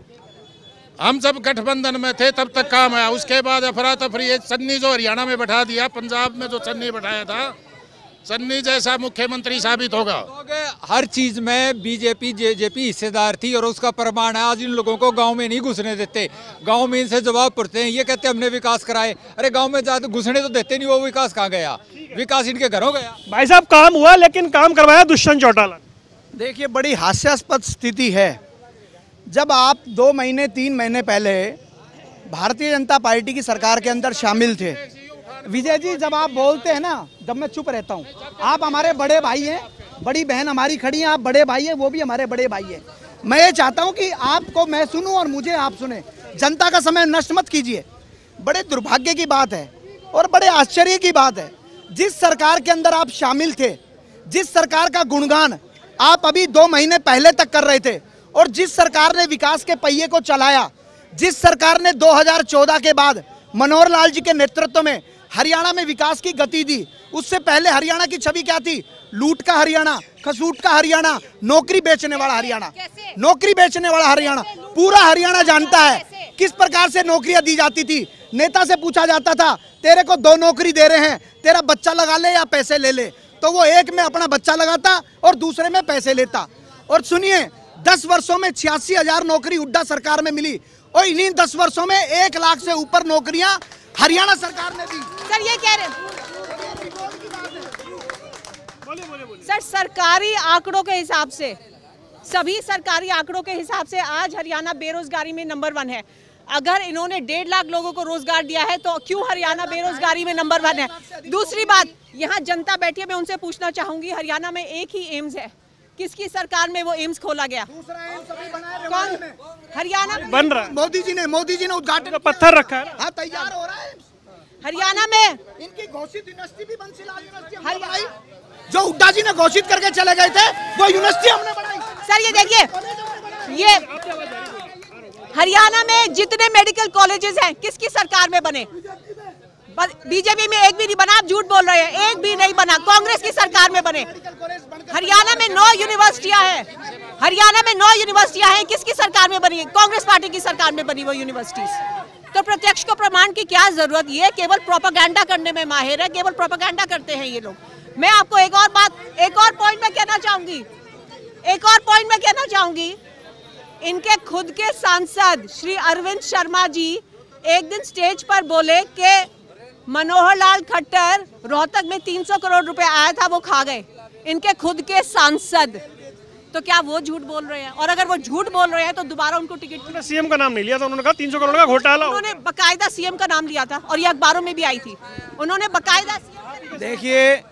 हम जब गठबंधन में थे तब तक काम आया, उसके बाद अफरा तफरी। चन्नी जो हरियाणा में बैठा दिया, पंजाब में जो चन्नी बैठाया था, चन्नी जैसा मुख्यमंत्री साबित होगा। हर चीज में बीजेपी जेजेपी हिस्सेदार थी और उसका प्रमाण है। आज इन लोगों को गांव में नहीं घुसने देते, गांव में इनसे जवाब पड़ते हैं। ये कहते हमने विकास कराए, अरे गांव में जाते घुसने तो देते नहीं, वो विकास कहाँ गया? विकास इनके घरों गया। भाई साहब, काम हुआ लेकिन काम करवाया दुष्यंत चौटाला। देखिए, बड़ी हास्यास्पद स्थिति है। जब आप 2 महीने 3 महीने पहले भारतीय जनता पार्टी की सरकार के अंदर शामिल थे, विजय जी, जब आप बोलते हैं ना, जब मैं चुप रहता हूँ, आप हमारे बड़े भाई हैं, बड़ी बहन हमारी खड़ी हैं, आप बड़े भाई हैं, वो भी हमारे बड़े भाई हैं। मैं ये चाहता हूँ कि आपको मैं सुनूं और मुझे आप सुने। जनता का समय नष्ट मत कीजिए। बड़े दुर्भाग्य की बात है और बड़े आश्चर्य की बात है, जिस सरकार के अंदर आप शामिल थे, जिस सरकार का गुणगान आप अभी 2 महीने पहले तक कर रहे थे, और जिस सरकार ने विकास के पहिए को चलाया, जिस सरकार ने 2014 के बाद मनोहर लाल जी के नेतृत्व में हरियाणा में विकास की गति दी, उससे पहले हरियाणा की छवि क्या थी? लूट का हरियाणा, खसूट का हरियाणा, नौकरी बेचने वाला हरियाणा। नौकरी बेचने वाला हरियाणा पूरा हरियाणा जानता है किस प्रकार से नौकरियां दी जाती थी। नेता से पूछा जाता था, तेरे को 2 नौकरी दे रहे हैं, तेरा बच्चा लगा ले या पैसे ले ले, तो वो एक में अपना बच्चा लगाता और दूसरे में पैसे लेता। और सुनिए, 10 वर्षों में 86,000 नौकरी हुड्डा सरकार में मिली, और इन्हीं 10 वर्षों में 1 लाख से ऊपर नौकरियां हरियाणा सरकार ने दी। सर, ये कह रहे हैं सर, सरकारी आंकड़ों के हिसाब से, सभी सरकारी आंकड़ों के हिसाब से आज हरियाणा बेरोजगारी में नंबर 1 है। अगर इन्होंने 1.5 लाख लोगों को रोजगार दिया है तो क्यों हरियाणा बेरोजगारी में नंबर 1 है? दूसरी बात, यहाँ जनता बैठी है, मैं उनसे पूछना चाहूंगी, हरियाणा में एक ही एम्स है, किसकी सरकार में वो एम्स खोला गया? कौन? हरियाणा में बन रहा। मोदी जी ने उद्घाटन, पत्थर रखा है। हाँ, तैयार हो रहा है। हरियाणा में इनकी घोषित यूनिवर्सिटी भी बंसीलाल यूनिवर्सिटी, जो हुड्डा जी ने घोषित करके चले गए थे, वो यूनिवर्सिटी हमने बनाई। सर, ये देखिए, ये हरियाणा में जितने मेडिकल कॉलेजेस हैं किसकी सरकार में बने? बीजेपी में एक भी नहीं बना। आप झूठ बोल रहे हैं, एक भी नहीं बना, कांग्रेस की सरकार में बने। हरियाणा में 9 यूनिवर्सिटियां हैं, हरियाणा में 9 यूनिवर्सिटियां हैं, किसकी सरकार में बनी? कांग्रेस पार्टी की सरकार में बनी वो यूनिवर्सिटीज। तो प्रत्यक्ष को प्रमाण की क्या जरूरत? ये केवल प्रोपेगेंडा करने में माहिर है, केवल प्रोपेगेंडा करते हैं ये लोग। मैं आपको एक और पॉइंट में कहना चाहूंगी, इनके खुद के सांसद श्री अरविंद शर्मा जी एक दिन स्टेज पर बोले कि मनोहर लाल खट्टर रोहतक में 300 करोड़ रुपए आया था, वो खा गए। इनके खुद के सांसद, तो क्या वो झूठ बोल रहे हैं? और अगर वो झूठ बोल रहे हैं तो दोबारा उनको टिकट। सीएम का नाम नहीं लिया था, उन्होंने कहा 300 करोड़ का घोटाला। उन्होंने बकायदा सीएम का नाम लिया था और ये अखबारों में भी आई थी, उन्होंने बकायदा। देखिए,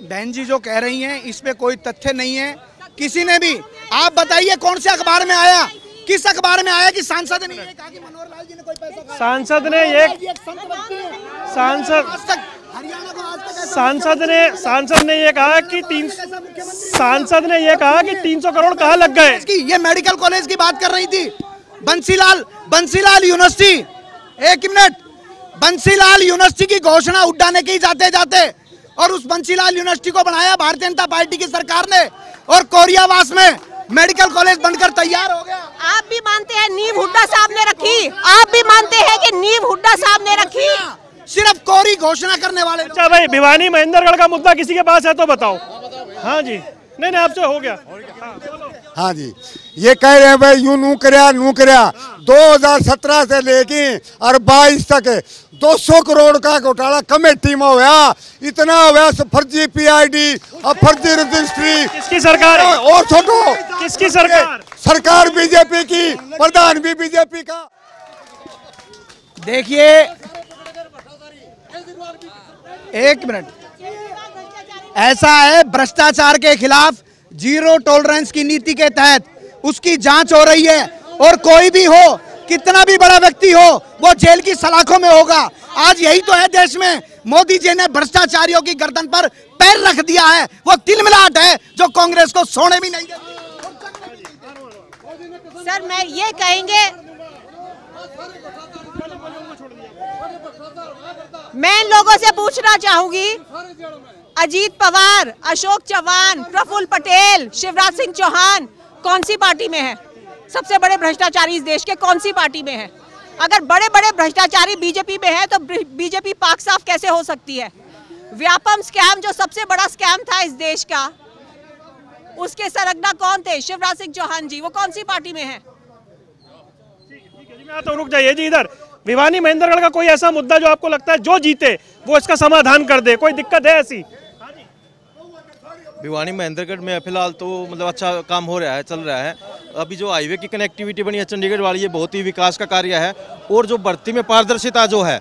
बहन जी जो कह रही हैं, इस पे कोई तथ्य नहीं है किसी ने भी। आप बताइए कौन से अखबार में आया, किस अखबार में आया कि सांसद ने ये कहा कि मनोहर लाल जी ने कोई पैसा खाया? सांसद ने ये कहा कि 300 करोड़ कहाँ लग गए? ये मेडिकल कॉलेज की बात कर रही थी, Bansilal university. 1 minute, Bansilal university की घोषणा हुड्डा ने की जाते जाते, और उस बंसीलाल यूनिवर्सिटी को बनाया भारतीय जनता पार्टी की सरकार ने, और कोरियावास में मेडिकल कॉलेज बनकर तैयार हो गया। आप भी मानते हैं नींव हुड्डा साहब ने रखी? आप भी मानते हैं कि नींव हुड्डा साहब ने रखी? सिर्फ कोरी घोषणा करने वाले। अच्छा भाई, भिवानी महेंद्रगढ़ का मुद्दा किसी के पास है तो बताओ। हाँ जी, नहीं आपसे हो गया। हाँ जी, ये कह रहे हैं भाई यूं नू करया 2017 से लेके और 22 तक 200 करोड़ का घोटाला कमेटी में हुआ, इतना हुआ फर्जी पीआईडी और फर्जी रजिस्ट्री। किसकी सरकार है? और छोटो किसकी सरकार? सरकार बीजेपी की, प्रधान भी बीजेपी का। देखिए एक मिनट, ऐसा है भ्रष्टाचार के खिलाफ जीरो टॉलरेंस की नीति के तहत उसकी जांच हो रही है, और कोई भी हो, कितना भी बड़ा व्यक्ति हो, वो जेल की सलाखों में होगा। आज यही तो है देश में, मोदी जी ने भ्रष्टाचारियों की गर्दन पर पैर रख दिया है। वो तिलमिलाहट है जो कांग्रेस को सोने भी नहीं देती। सर मैं ये कहेंगे, मैं इन लोगों से पूछना चाहूंगी, अजीत पवार, अशोक चौहान, प्रफुल्ल पटेल, शिवराज सिंह चौहान कौन सी पार्टी में है? सबसे बड़े भ्रष्टाचारी इस देश के कौन सी पार्टी में है? अगर बड़े बड़े भ्रष्टाचारी बीजेपी में है तो बीजेपी पाक साफ कैसे हो सकती है? व्यापम स्कैम जो सबसे बड़ा स्कैम था इस देश का, उसके सरगना कौन थे? शिवराज सिंह चौहान जी, वो कौन सी पार्टी में है? तो रुक जाइए जी, इधर भिवानी महेंद्रगढ़ का कोई ऐसा मुद्दा जो आपको लगता है जो जीते वो इसका समाधान कर दे, कोई दिक्कत है ऐसी? भिवानी महेंद्रगढ़ में फिलहाल तो मतलब अच्छा काम हो रहा है, चल रहा है। अभी जो हाईवे की कनेक्टिविटी बनी है चंडीगढ़ वाली, ये बहुत ही विकास का कार्य है। और जो भर्ती में पारदर्शिता जो है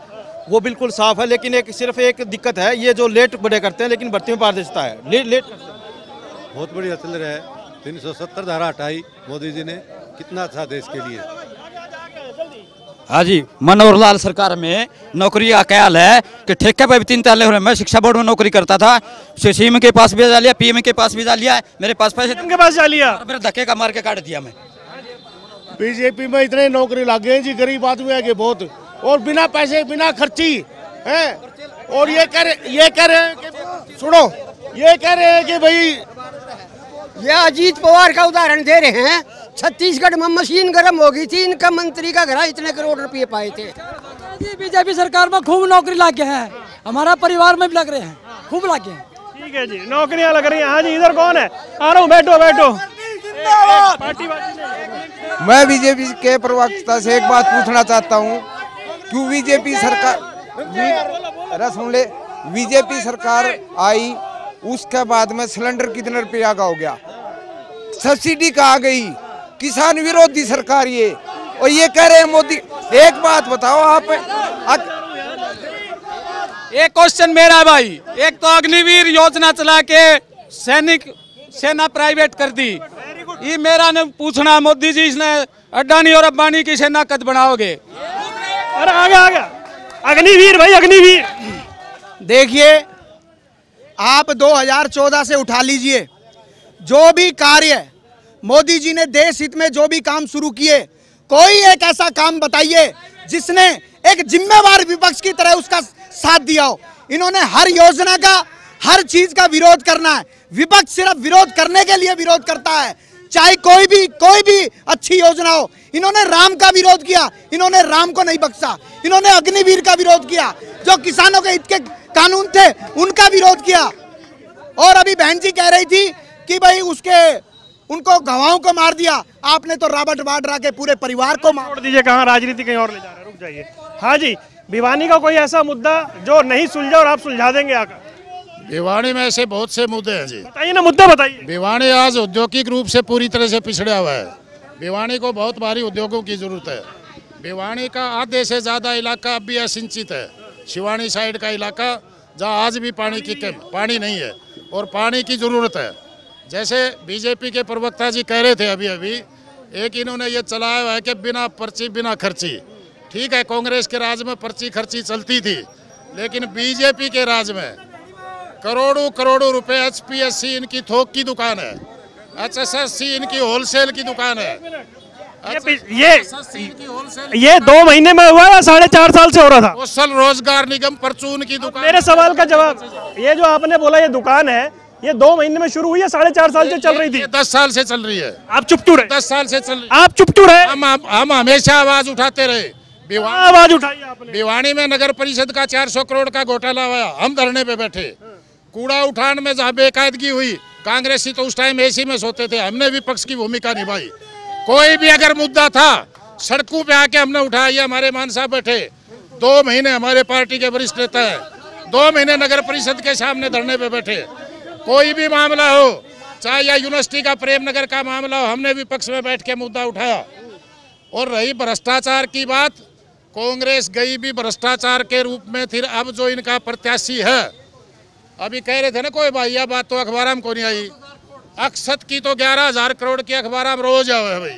वो बिल्कुल साफ है, लेकिन सिर्फ एक दिक्कत है, ये जो लेट बड़े करते हैं, लेकिन भर्ती में पारदर्शिता है, लेट बहुत बढ़िया चल रहा है। 370 धारा हटाई मोदी जी ने, कितना अच्छा देश के लिए। हाँ जी, मनोहर लाल सरकार में नौकरी का ख्याल है कि ठेके पे भी 3 ताले हो रहे। मैं शिक्षा बोर्ड में नौकरी करता था, सीएम के पास भी जा लिया, पीएम के पास भी जा लिया, मेरे पास पैसे के पास जा लिया, फिर धक्के का मार के काट दिया। मैं बीजेपी में इतने नौकरी लग गए जी, गरीब आदमी है बहुत, और बिना पैसे बिना खर्ची है। और ये कह रहे हैं कि सुनो, ये कह रहे हैं कि भाई, ये अजीत पवार का उदाहरण दे रहे हैं। छत्तीसगढ़ में मशीन गर्म हो गई थी, इनका मंत्री का घर इतने करोड़ रुपए पाए थे। बीजेपी सरकार में खूब नौकरी लग गए हैं, हमारा परिवार में भी लग रहे हैं, खूब लग गए हैं। ठीक है जी, नौकरियां लग रही हैं। हाँ जी, इधर कौन है? आ रहा हूँ, बैठो बैठो। मैं बीजेपी के प्रवक्ता से एक बात पूछना चाहता हूँ, क्यों बीजेपी सरकार सुन ले, बीजेपी सरकार आई उसके बाद में सिलेंडर कितने रुपया का हो गया, सब्सिडी कहाँ गई, किसान विरोधी सरकार ये, और ये कह रहे हैं मोदी। एक बात बताओ आप, एक क्वेश्चन मेरा है भाई, एक तो अग्निवीर योजना चला के सैनिक सेना प्राइवेट कर दी, ये मेरा ने पूछना मोदी जी, इसने अडानी और अंबानी की सेना कद बनाओगे? अरे आ गया अग्निवीर भाई, अग्निवीर। देखिए आप 2014 से उठा लीजिए, जो भी कार्य मोदी जी ने देश हित में जो भी काम शुरू किए, कोई एक ऐसा काम बताइए जिसने एक जिम्मेवार विपक्ष की तरह उसका साथ दिया हो। इन्होंने हर योजना का, हर चीज का विरोध करना है। विपक्ष सिर्फ विरोध करने के लिए विरोध करता है, चाहे कोई भी अच्छी योजना हो। इन्होंने राम का विरोध किया, इन्होंने राम को नहीं बख्शा। इन्होंने अग्निवीर का विरोध किया, जो किसानों के हित के कानून थे उनका विरोध किया। और अभी बहन जी कह रही थी कि भाई उनको गवाहों को मार दिया, आपने तो रॉबर्ट वाड्रा के पूरे परिवार को मार दीजिए। कहाँ राजनीति कहीं और ले जा रहे हैं, रुक जाइए। हाँ जी, भिवानी का कोई ऐसा मुद्दा जो नहीं सुलझा और आप सुलझा देंगे आकर? भिवानी में ऐसे बहुत से मुद्दे हैं जी, बताइए ना, मुद्दा बताइए। भिवानी आज औद्योगिक रूप से पूरी तरह से पिछड़ा हुआ है। भिवानी को बहुत भारी उद्योगों की जरूरत है। भिवानी का आधे से ज़्यादा इलाका अब भी असिंचित है। शिवानी साइड का इलाका जहाँ आज भी पानी नहीं है और पानी की ज़रूरत है। जैसे बीजेपी के प्रवक्ता जी कह रहे थे अभी एक इन्होंने ये चलाया हुआ है कि बिना पर्ची बिना खर्ची। ठीक है, कांग्रेस के राज में पर्ची खर्ची चलती थी, लेकिन बीजेपी के राज में करोड़ों रुपए HPSC इनकी थोक की दुकान है, HSSC इनकी होलसेल की दुकान है। ये 2 महीने में हुआ या 4.5 साल से हो रहा था? कौशल रोजगार निगम परचून की दुकान। मेरे सवाल का जवाब, ये जो आपने बोला ये दुकान है, ये 2 महीने में शुरू हुई है, 4.5 साल से चल रही थी? 10 साल से चल रही है। आप चुप क्यों रहे? 10 साल से चल रही है। आप चुप क्यों रहे? हम हमेशा आवाज उठाते रहे। आवाज उठाई आपने। भिवानी में नगर परिषद का 400 करोड़ का घोटाला हुआ, हम धरने पे बैठे। कूड़ा उठान में जहाँ बेकायदगी हुई कांग्रेसी तो उस टाइम एसी में सोते थे, हमने विपक्ष की भूमिका निभाई। कोई भी अगर मुद्दा था सड़कों पे आके हमने उठाया। ये हमारे मान साहब बैठे 2 महीने, हमारे पार्टी के वरिष्ठ नेता है, 2 महीने नगर परिषद के सामने धरने पे बैठे। कोई भी मामला हो, चाहे या यूनिवर्सिटी का प्रेमनगर का मामला हो, हमने विपक्ष में बैठ के मुद्दा उठाया। और रही भ्रष्टाचार की बात, कांग्रेस गई भी भ्रष्टाचार के रूप में थी। अब जो इनका प्रत्याशी है, अभी कह रहे थे ना कोई भाई, यह बात तो अखबार में को नहीं आई, अक्षत की तो 11,000 करोड़ की अखबार में रोज आवे है भाई।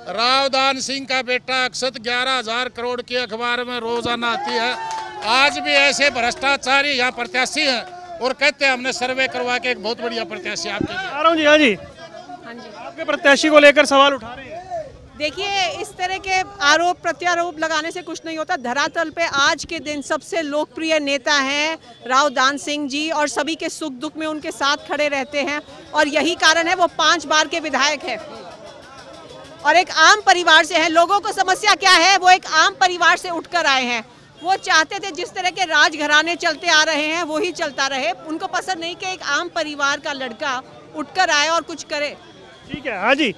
रावदान सिंह का बेटा अक्षत 11,000 करोड़ की अखबार में रोजाना आती है। आज भी ऐसे भ्रष्टाचारी यहाँ प्रत्याशी हैं और कहते हैं हमने सर्वे करवा के एक बहुत बढ़िया प्रत्याशी आपके आ रहा हूँ जी। हाँ जी, आपके प्रत्याशी को लेकर सवाल उठा रहे हैं। देखिए, इस तरह के आरोप प्रत्यारोप लगाने से कुछ नहीं होता। धरातल पे आज के दिन सबसे लोकप्रिय नेता हैं रावदान सिंह जी, और सभी के सुख दुख में उनके साथ खड़े रहते हैं, और यही कारण है वो 5 बार के विधायक हैं और एक आम परिवार से हैं। लोगों को समस्या क्या है, वो एक आम परिवार से उठकर आए हैं। वो चाहते थे जिस तरह के राजघराने चलते आ रहे हैं वो ही चलता रहे। उनको पसंद नहीं कि एक आम परिवार का लड़का उठकर आए और कुछ करे। ठीक है। हाँ जी,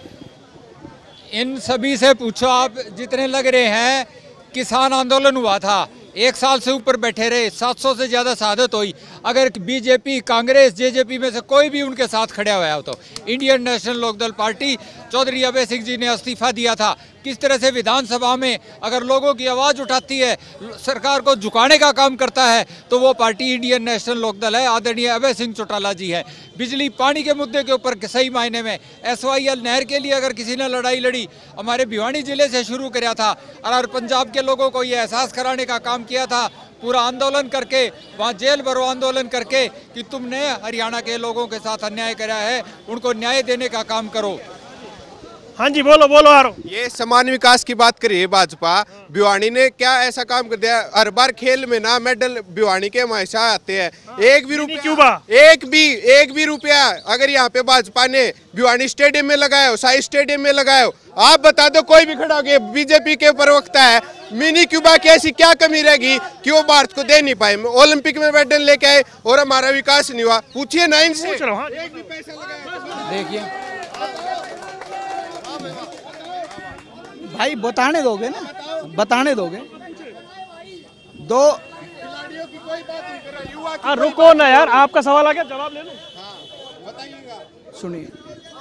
इन सभी से पूछो आप, जितने लग रहे हैं किसान आंदोलन हुआ था, 1 साल से ऊपर बैठे रहे, 700 से ज़्यादा शहादत हुई। अगर बीजेपी, कांग्रेस, जेजेपी में से कोई भी उनके साथ खड़ा हुआ हो तो Indian national Lokdal party, Chaudhary Abhay Singh ji ने इस्तीफा दिया था। किस तरह से विधानसभा में अगर लोगों की आवाज़ उठाती है, सरकार को झुकाने का काम करता है, तो वो पार्टी इंडियन नेशनल लोकदल है। आदरणीय अभय सिंह चौटाला जी है। बिजली पानी के मुद्दे के ऊपर सही मायने में SYL नहर के लिए अगर किसी ने लड़ाई लड़ी, हमारे भिवानी जिले से शुरू किया था और पंजाब के लोगों को ये एहसास कराने का काम किया था, पूरा आंदोलन करके, वहाँ जेल भरो आंदोलन करके कि तुमने हरियाणा के लोगों के साथ अन्याय करा है, उनको न्याय देने का काम करो। हाँ जी, बोलो बोलो आ रहा हूँ। ये समान विकास की बात करिए भाजपा, भिवानी ने क्या ऐसा काम कर दिया? हर बार खेल में ना मेडल भिवानी के हमेशा आते हैं। एक भी रुपया अगर यहाँ पे भाजपा ने भिवानी स्टेडियम में लगाया हो, साई स्टेडियम में लगाया हो, आप बता दो, कोई भी खड़ा हो, बीजेपी के प्रवक्ता है, मिनी क्यूबा की ऐसी क्या कमी रहेगी कि वो भारत को दे नहीं पाए? ओलंपिक में मेडल लेके आए और हमारा विकास नहीं हुआ। पूछिए ना इनसे। एक भी पैसा लगाया? देखिए भाई, बताने दोगे ना, बताने दोगे? रुको ना यार, आपका सवाल आ गया, जवाब ले लो। सुनिए,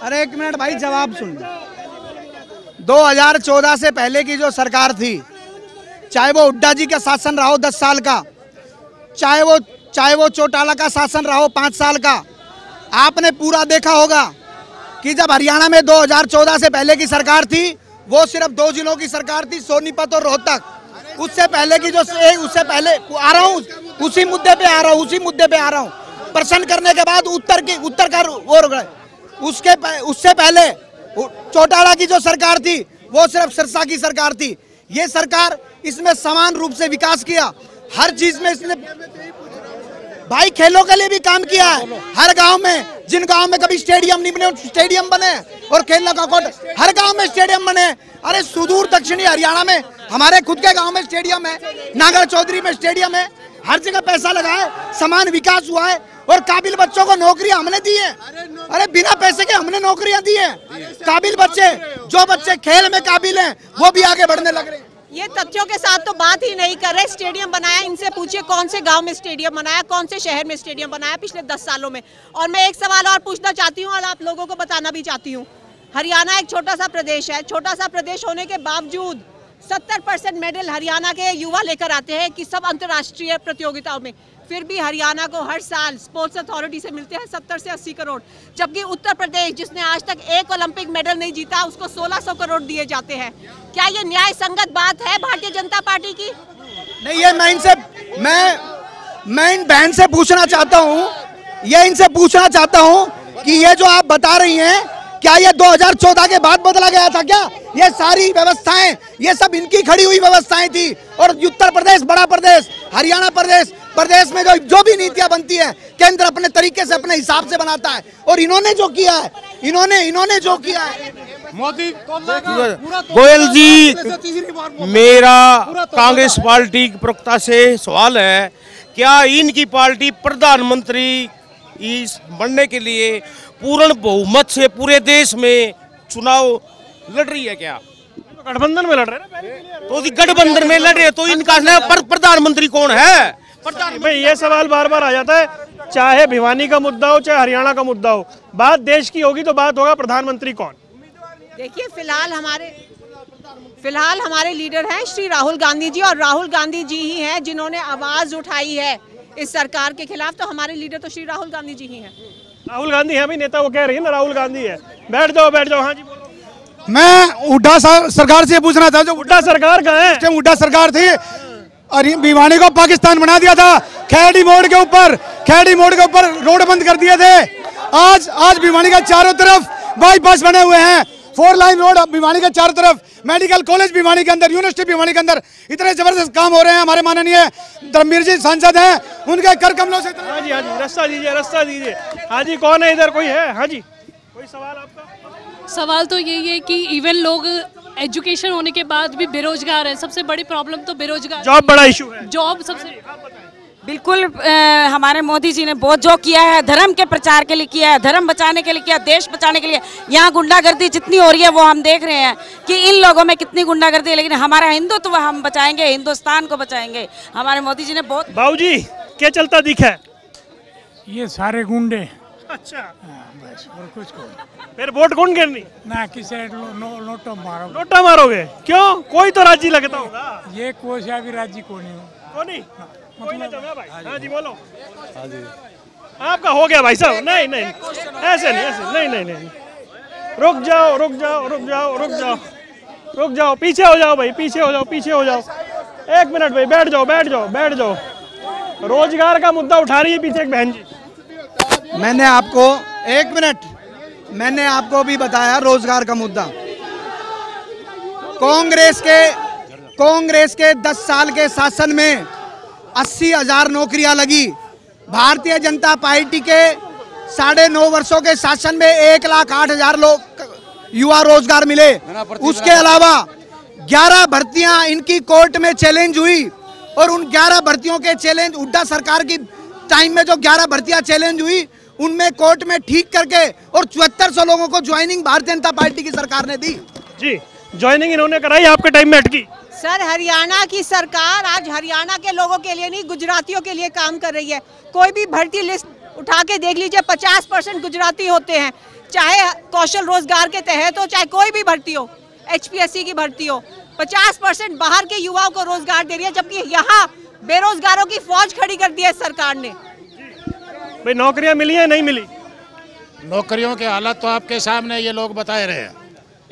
अरे 1 मिनट भाई, जवाब सुन। 2014 से पहले की जो सरकार थी, चाहे वो हुड्डा जी का शासन रहा हो 10 साल का, चाहे वो चौटाला का शासन रहा हो 5 साल का, आपने पूरा देखा होगा कि जब हरियाणा में 2014 से पहले की सरकार थी, वो सिर्फ 2 जिलों की सरकार थी, सोनीपत और रोहतक। उससे पहले की जो उससे पहले आ रहा हूँ, उसी मुद्दे पे आ रहा हूँ। प्रश्न करने के बाद उत्तर का वो उससे पहले चौटाला की जो सरकार थी, वो सिर्फ सिरसा की सरकार थी। ये सरकार, इसमें समान रूप से विकास किया, हर चीज में इसने भाई खेलों के लिए भी काम किया है। हर गांव में, जिन गांव में कभी स्टेडियम नहीं बने, स्टेडियम बने, और खेलने का कोर्ट, हर गांव में स्टेडियम बने। अरे सुदूर दक्षिणी हरियाणा में हमारे खुद के गांव में स्टेडियम है, नागर चौधरी में स्टेडियम है, हर जगह पैसा लगा है, समान विकास हुआ है, और काबिल बच्चों को नौकरियां हमने दी है। अरे बिना पैसे के हमने नौकरियां दी है। काबिल बच्चे, जो बच्चे खेल में काबिल हैं, वो भी आगे बढ़ने लग रहे हैं। ये तथ्यों के साथ तो बात ही नहीं कर रहे। स्टेडियम बनाया, इनसे पूछिए कौन से गांव में स्टेडियम बनाया, कौन से शहर में स्टेडियम बनाया पिछले 10 सालों में। और मैं एक सवाल और पूछना चाहती हूँ और आप लोगों को बताना भी चाहती हूँ। हरियाणा एक छोटा सा प्रदेश है, छोटा सा प्रदेश होने के बावजूद 70% मेडल हरियाणा के युवा लेकर आते हैं कि सब अंतर्राष्ट्रीय प्रतियोगिताओं में। फिर भी हरियाणा को हर साल स्पोर्ट्स अथॉरिटी से मिलते हैं 70 से 80 करोड़, जबकि उत्तर प्रदेश, जिसने आज तक एक ओलंपिक मेडल नहीं जीता, उसको 1600 करोड़ दिए जाते हैं। क्या ये न्याय संगत बात है भारतीय जनता पार्टी की? नहीं, ये मैं इन बहन से पूछना चाहता हूँ, इनसे पूछना चाहता हूँ कि ये जो आप बता रही हैं, क्या ये 2014 के बाद बदला गया था क्या? ये सारी व्यवस्थाएं, ये सब इनकी खड़ी हुई व्यवस्थाएं थी। और उत्तर प्रदेश, बड़ा प्रदेश, हरियाणा प्रदेश में जो भी नीतियां बनती है, केंद्र अपने तरीके से, अपने हिसाब से बनाता है। और इन्होंने जो किया है, इन्होंने जो किया है, मोदी गोयल जी, मेरा कांग्रेस पार्टी की प्रवक्ता से सवाल है, क्या इनकी पार्टी प्रधानमंत्री बनने के लिए पूर्ण बहुमत से पूरे देश में चुनाव लड़ रही है क्या? गठबंधन में लड़ रहे हैं तो गठबंधन में लड़ रहे तो इनका प्रधानमंत्री कौन है? भाई ये सवाल बार बार आ जाता है, चाहे भिवानी का मुद्दा हो चाहे हरियाणा का मुद्दा हो, बात देश की होगी तो बात होगा प्रधानमंत्री कौन। देखिए फिलहाल हमारे लीडर हैं श्री राहुल गांधी जी, और राहुल गांधी जी ही हैं जिन्होंने आवाज उठाई है इस सरकार के खिलाफ, तो हमारे लीडर तो श्री राहुल गांधी जी ही हैं। राहुल गांधी है, अभी नेता वो कह रही है ना राहुल गांधी है। बैठ जाओ। हाँ जी बोलो। मैं हुड्डा सरकार से पूछना था, जो हुड्डा सरकार कहाँ है? हुड्डा सरकार थी और भिवानी को पाकिस्तान बना दिया था। खेड़ी मोड़ के ऊपर रोड बंद कर दिए थे। आज भिवानी का चारों तरफ बाईपास बने हुए हैं, 4 लाइन रोड भिवानी के चारों तरफ, मेडिकल कॉलेज भिवानी के अंदर, यूनिवर्सिटी भिवानी के अंदर, इतने जबरदस्त काम हो रहे हैं। हमारे माननीय धर्मवीर जी सांसद हैं, उनके कर कमलों से। हाँ जी रास्ता दीजिए। हाँ जी कौन है इधर, कोई है? हाँ जी कोई सवाल आपका? सवाल तो यही है कि इवन लोग एजुकेशन होने के बाद भी बेरोजगार है। सबसे बड़ी प्रॉब्लम तो बेरोजगार, जॉब बड़ा इशू है। जॉब सबसे बिल्कुल हमारे मोदी जी ने बहुत जो किया है, धर्म के प्रचार के लिए किया है, धर्म बचाने के लिए किया, देश बचाने के लिए। यहाँ गुंडागर्दी जितनी हो रही है वो हम देख रहे हैं कि इन लोगों में कितनी गुंडागर्दी है, लेकिन हमारा हिंदुत्व हम बचाएंगे, हिंदुस्तान को बचाएंगे। हमारे मोदी जी ने बहुत। बाबूजी क्या चलता दिखा है? ये सारे गुंडे। अच्छा बस और कुछ को। फिर वोट कौन करनी? ना किसी नोटो मारो। नोटा मारोगे? क्यों? कोई तो राजी लगता होगा। ये कोई सा भी राजी को नहीं हो। कोई नहीं जमा भाई। हाँ जी बोलो। हाँ जी आपका हो गया भाई साहब। नहीं ऐसे नहीं। रुक जाओ। पीछे हो जाओ भाई, पीछे हो जाओ। 1 मिनट भाई, बैठ जाओ। रोजगार का मुद्दा उठा रही है पीछे एक बहन जी। मैंने आपको भी बताया रोजगार का मुद्दा। कांग्रेस के 10 साल के शासन में 80,000 नौकरियां लगी। भारतीय जनता पार्टी के 9.5 वर्षों के शासन में 1,08,000 लोग युवा रोजगार मिले। उसके अलावा 11 भर्तियां इनकी कोर्ट में चैलेंज हुई, और उन 11 भर्तियों के चैलेंज हुड्डा सरकार की टाइम में जो 11 भर्तियां चैलेंज हुई उनमें कोर्ट में ठीक करके और 7400 लोगों को ज्वाइनिंग भारतीय जनता पार्टी की सरकार ने दी। जी ज्वाइनिंग इन्होंने कराई, आपके टाइम में अटकी। सर हरियाणा की सरकार आज हरियाणा के लोगों के लिए नहीं, गुजरातियों के लिए काम कर रही है। कोई भी भर्ती लिस्ट उठा के देख लीजिए, 50% गुजराती होते हैं, चाहे कौशल रोजगार के तहत हो, चाहे कोई भी भर्ती हो, HPSC की भर्ती हो। 50% बाहर के युवाओं को रोजगार दे रही है, जबकि यहाँ बेरोजगारों की फौज खड़ी कर दी है सरकार ने। भाई नौकरियां मिली है नहीं मिली? नौकरियों के हालात तो आपके सामने ये लोग बता रहे हैं।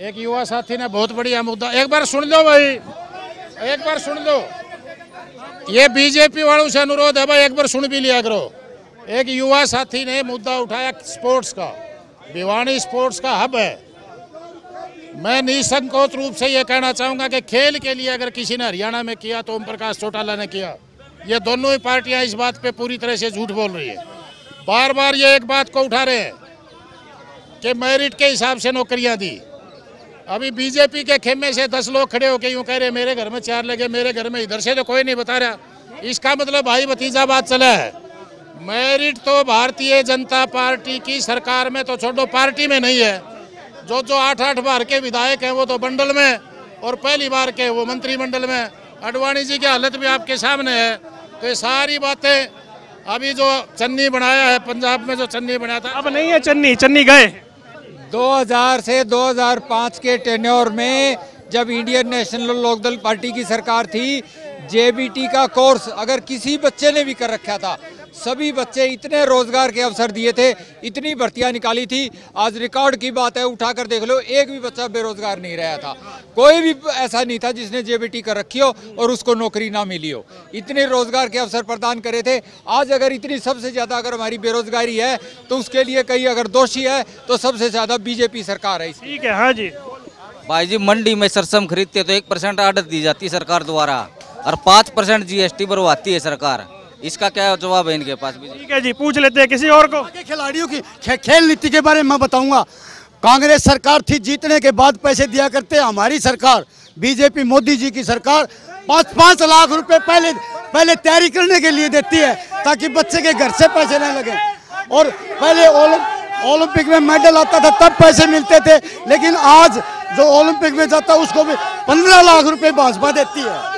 एक युवा साथी ने बहुत बढ़िया मुद्दा, एक बार सुन लो भाई, एक बार सुन लो। ये बीजेपी वालों से अनुरोध है भाई, एक बार सुन भी लिया करो। एक युवा साथी ने मुद्दा उठाया स्पोर्ट्स का। भिवानी स्पोर्ट्स का हब है। मैं निसंकोच रूप से ये कहना चाहूँगा कि खेल के लिए अगर किसी ने हरियाणा में किया तो ओम प्रकाश चौटाला ने किया। ये दोनों ही पार्टियां इस बात पे पूरी तरह से झूठ बोल रही है। बार बार ये एक बात को उठा रहे हैं कि मेरिट के हिसाब से नौकरियां दी। अभी बीजेपी के खेमे से 10 लोग खड़े होकर यूँ कह रहे मेरे घर में 4 लगे, मेरे घर में, इधर से तो कोई नहीं बता रहा। इसका मतलब भाई भतीजा बात चला है। मेरिट तो भारतीय जनता पार्टी की सरकार में तो छोड़ो, पार्टी में नहीं है। जो 8-8 बार के विधायक हैं वो तो बंडल में, और पहली बार के वो मंत्रिमंडल में। अडवाणी जी की हालत भी आपके सामने है। तो ये सारी बातें, अभी जो चन्नी बनाया है पंजाब में, जो चन्नी बनाया था, अब नहीं है चन्नी गए। 2000 से 2005 के टेन्योर में जब इंडियन नेशनल लोकदल पार्टी की सरकार थी, JBT का कोर्स अगर किसी बच्चे ने भी कर रखा था, सभी बच्चे इतने रोजगार के अवसर दिए थे, इतनी भर्तियां निकाली थी। आज रिकॉर्ड की बात है, उठाकर देख लो, एक भी बच्चा बेरोजगार नहीं रहा था। कोई भी ऐसा नहीं था जिसने JBT कर रखी हो और उसको नौकरी ना मिली हो। इतने रोजगार के अवसर प्रदान करे थे। आज अगर इतनी सबसे ज्यादा अगर हमारी बेरोजगारी है तो उसके लिए कहीं अगर दोषी है तो सबसे ज्यादा बीजेपी सरकार है। ठीक है, हाँ जी भाई जी, मंडी में सरसम खरीदते तो 1% आड़त दी जाती है सरकार द्वारा, और 5% GST भरवाती है सरकार। इसका क्या जवाब है इनके पास? ठीक है जी, पूछ लेते हैं किसी और को। खिलाड़ियों की खेल नीति के बारे में मैं बताऊंगा। कांग्रेस सरकार थी, जीतने के बाद पैसे दिया करते। हमारी सरकार बीजेपी मोदी जी की सरकार 5-5 लाख रुपए पहले तैयारी करने के लिए देती है, ताकि बच्चे के घर से पैसे न लगे। और पहले ओलंपिक में मेडल आता था तब पैसे मिलते थे, लेकिन आज जो ओलंपिक में जाता है उसको भी 15 लाख रुपए भाजपा देती है।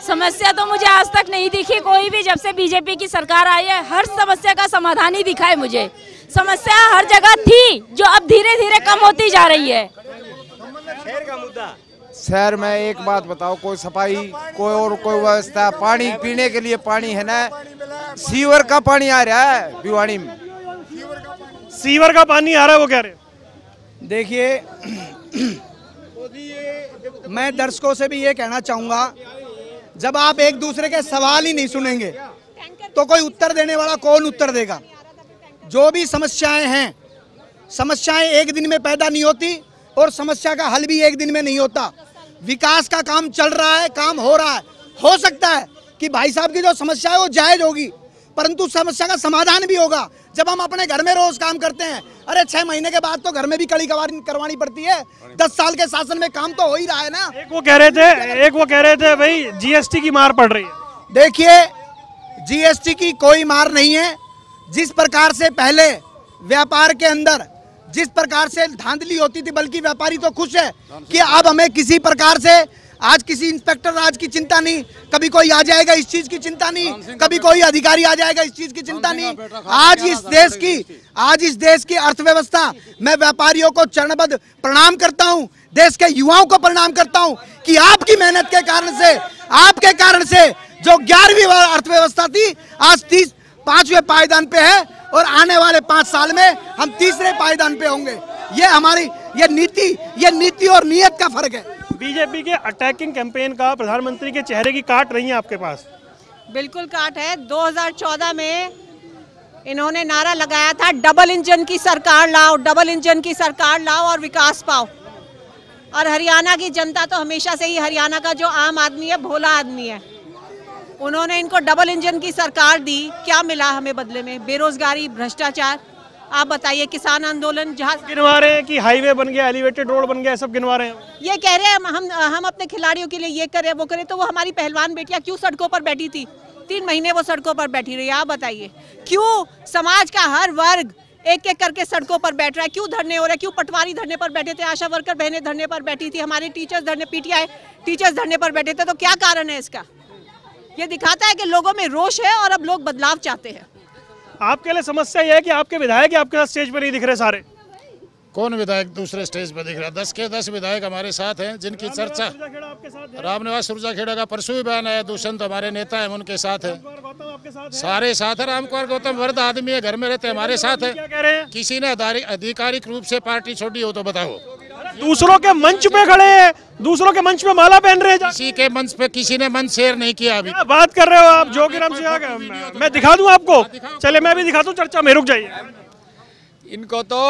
समस्या तो मुझे आज तक नहीं दिखी कोई भी, जब से बीजेपी की सरकार आई है हर समस्या का समाधान ही दिखा है मुझे। समस्या हर जगह थी जो अब धीरे धीरे कम होती जा रही है। शहर में एक बात बताओ, कोई सफाई कोई व्यवस्था, पानी पीने के लिए पानी है ना, सीवर का पानी आ रहा है भिवानी में। सीवर का पानी आ रहा है वो कह रहे। देखिए मैं दर्शकों से भी ये कहना चाहूँगा, जब आप एक दूसरे के सवाल ही नहीं सुनेंगे तो कोई उत्तर देने वाला कौन उत्तर देगा। जो भी समस्याएं हैं, समस्याएं एक दिन में पैदा नहीं होती और समस्या का हल भी एक दिन में नहीं होता। विकास का काम चल रहा है, काम हो रहा है। हो सकता है कि भाई साहब की जो समस्या है वो जायज होगी, परंतु समस्या का समाधान भी होगा जब हम अपने घर में रोज काम करते हैं। अरे 6 महीने के बाद तो घर में भी कड़ी करवानी पड़ती है। 10 साल के शासन में काम तो हो ही रहा है ना। एक वो कह रहे थे भाई जीएसटी की मार पड़ रही है। देखिए जीएसटी की कोई मार नहीं है। जिस प्रकार से पहले व्यापार के अंदर जिस प्रकार से धांधली होती थी, बल्कि व्यापारी तो खुश है कि अब हमें किसी प्रकार से आज किसी इंस्पेक्टर राज की चिंता नहीं, कभी कोई आ जाएगा इस चीज की चिंता नहीं, कभी कोई अधिकारी आ जाएगा इस चीज की चिंता नहीं। आज इस देश की अर्थव्यवस्था, मैं व्यापारियों को चरणबद्ध प्रणाम करता हूं, देश के युवाओं को प्रणाम करता हूं कि आपकी मेहनत के कारण से जो 11वीं अर्थव्यवस्था थी आज 5वें पायदान पे है और आने वाले 5 साल में हम 3रे पायदान पे होंगे। ये हमारी ये नीति और नीयत का फर्क है। बीजेपी के अटैकिंग कैंपेन का प्रधानमंत्री के चेहरे की काट रही है आपके पास? बिल्कुल काट है। 2014 में इन्होंने नारा लगाया था डबल इंजन की सरकार लाओ, डबल इंजन की सरकार लाओ और विकास पाओ। और हरियाणा की जनता तो हमेशा से ही, हरियाणा का जो आम आदमी है भोला आदमी है, उन्होंने इनको डबल इंजन की सरकार दी। क्या मिला हमें बदले में? बेरोजगारी, भ्रष्टाचार। आप बताइए, किसान आंदोलन जहाँ गिनवा रहे हैं कि हाईवे बन गया, एलिवेटेड रोड बन गया, सब गिनवा रहे हैं। ये कह रहे हैं हम अपने खिलाड़ियों के लिए ये करें वो करें, तो वो हमारी पहलवान बेटियां क्यों सड़कों पर बैठी थी? 3 महीने वो सड़कों पर बैठी रही। आप बताइए क्यों समाज का हर वर्ग एक एक करके सड़कों पर बैठ रहा है? क्यों धरने हो रहे हैं? क्यों पटवारी धरने पर बैठे थे, आशा वर्कर बहनें धरने पर बैठी थी, हमारे टीचर्स धरने, पीटीआई टीचर्स धरने पर बैठे थे? तो क्या कारण है इसका? ये दिखाता है कि लोगों में रोष है और अब लोग बदलाव चाहते हैं। आपके लिए समस्या यह है कि आपके विधायक आपके साथ स्टेज पर नहीं दिख रहे सारे। कौन विधायक दूसरे स्टेज पर दिख रहा है? 10 के 10 विधायक हमारे साथ हैं जिनकी चर्चा। रामनिवास सुरजाखेड़ा का परसों भी बयान आया, दुष्यंत हमारे नेता हैं, उनके साथ है, सारे साथ है। रामकुमार गौतम वर्द आदमी है, घर में रहते हमारे साथ है। किसी ने आधिकारिक रूप से पार्टी छोड़ी हो तो बताओ। दूसरों के मंच पे खड़े हैं, दूसरों के मंच पे माला पहन रहे हैं। किसी के मंच पे किसी ने मंच शेयर नहीं किया। अभी बात कर रहे हो आप जोगीराम सिंह? मैं दिखा दूं आपको? चले मैं भी दिखा दूं, चर्चा में रुक जाइए। इनको तो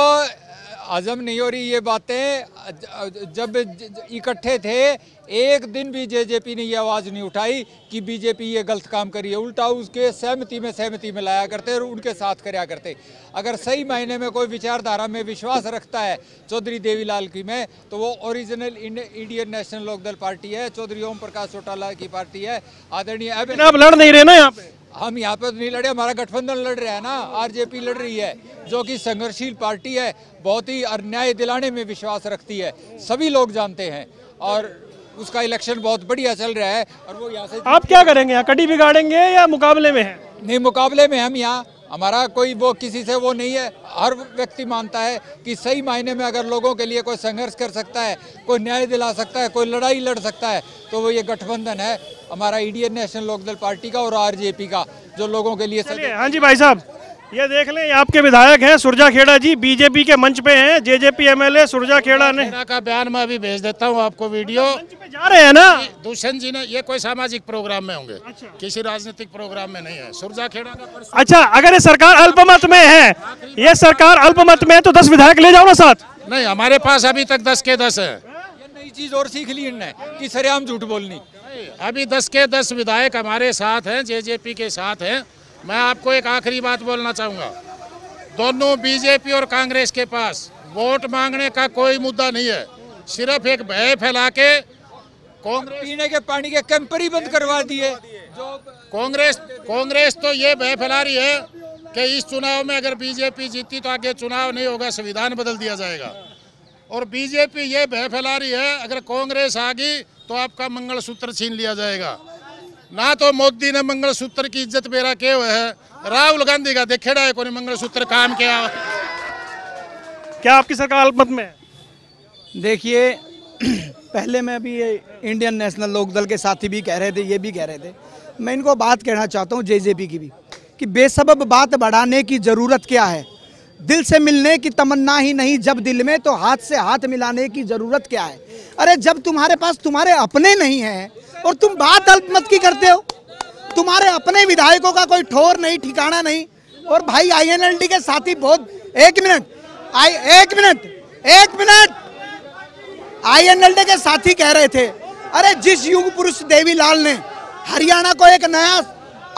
हजम नहीं हो रही ये बातें। जब इकट्ठे थे एक दिन भी जेजेपी ने ये आवाज़ नहीं उठाई कि बीजेपी ये गलत काम करी है, उल्टा उसके सहमति में लाया करते और उनके साथ कराया करते। अगर सही मायने में कोई विचारधारा में विश्वास रखता है चौधरी देवीलाल की में, तो वो original Indian national Lokdal party है, चौधरी ओम प्रकाश चौटाला की पार्टी है। आदरणीय आप लड़ नहीं रहे ना यहाँ पे? हम यहाँ पे नहीं लड़े, हमारा गठबंधन लड़ रहा है ना, आरजेपी लड़ रही है, जो कि संघर्षशील पार्टी है, बहुत ही अन्याय दिलाने में विश्वास रखती है, सभी लोग जानते हैं। और उसका इलेक्शन बहुत बढ़िया चल रहा है। और वो यहाँ से आप क्या करेंगे? यहाँ कड़ी बिगाड़ेंगे या मुकाबले में है? नहीं, मुकाबले में हम यहाँ, हमारा कोई वो किसी से वो नहीं है। हर व्यक्ति मानता है कि सही मायने में अगर लोगों के लिए कोई संघर्ष कर सकता है, कोई न्याय दिला सकता है, कोई लड़ाई लड़ सकता है, तो वो ये गठबंधन है हमारा इंडियन नेशनल लोकदल पार्टी का और आरजेपी का, जो लोगों के लिए। हाँ जी भाई साहब, ये देख लें, आपके विधायक हैं सुरजाखेड़ा जी, बीजेपी के मंच पे हैं। जेजेपी एमएलए सुरजाखेड़ा ने का बयान मैं अभी भेज देता हूँ आपको, वीडियो जा रहे हैं ना। दुष्यंत जी ने, ये कोई सामाजिक प्रोग्राम में होंगे, किसी राजनीतिक प्रोग्राम में नहीं है। सुरजाखेड़ा का अच्छा, अगर ये सरकार अल्पमत में है, ये सरकार अल्पमत में है तो 10 विधायक ले जाओ ना साथ। नहीं, हमारे पास अभी तक 10 के 10 है। नई चीज और सीख ली इनने कि सरेआम झूठ बोलनी। अभी 10 के 10 विधायक हमारे साथ हैं, जेजेपी के साथ हैं। मैं आपको एक आखिरी बात बोलना चाहूँगा, दोनों बीजेपी और कांग्रेस के पास वोट मांगने का कोई मुद्दा नहीं है, सिर्फ एक भय फैला के कांग्रेस पीने के पानी के कैंपर ही बंद करवा दिए। कांग्रेस तो ये भय फैला रही है कि इस चुनाव में अगर बीजेपी जीती तो आगे चुनाव नहीं होगा, संविधान बदल दिया जाएगा। और बीजेपी ये भय फैला रही है अगर कांग्रेस आ गई तो आपका मंगलसूत्र छीन लिया जाएगा। ना तो मोदी ने मंगलसूत्र की इज्जत मेरा किए हुए है, राहुल गांधी का देखेड़ा है कोई मंगलसूत्र काम किया। क्या आपकी सरकार मत में? देखिए पहले मैं अभी इंडियन नेशनल लोकदल के साथी भी कह रहे थे, ये भी कह रहे थे, मैं इनको बात कहना चाहता हूँ जेजेपी की भी, कि बेसबब बात बढ़ाने की ज़रूरत क्या है। दिल से मिलने की तमन्ना ही नहीं जब दिल में, तो हाथ से हाथ मिलाने की ज़रूरत क्या है। अरे जब तुम्हारे पास तुम्हारे अपने नहीं हैं और तुम बात अल्पमत की करते हो, तुम्हारे अपने विधायकों का कोई ठोर नहीं, ठिकाना नहीं। और भाई INLD के साथी बहुत, एक मिनट INLD के साथी कह रहे थे, अरे जिस युग पुरुष देवीलाल ने हरियाणा को एक नया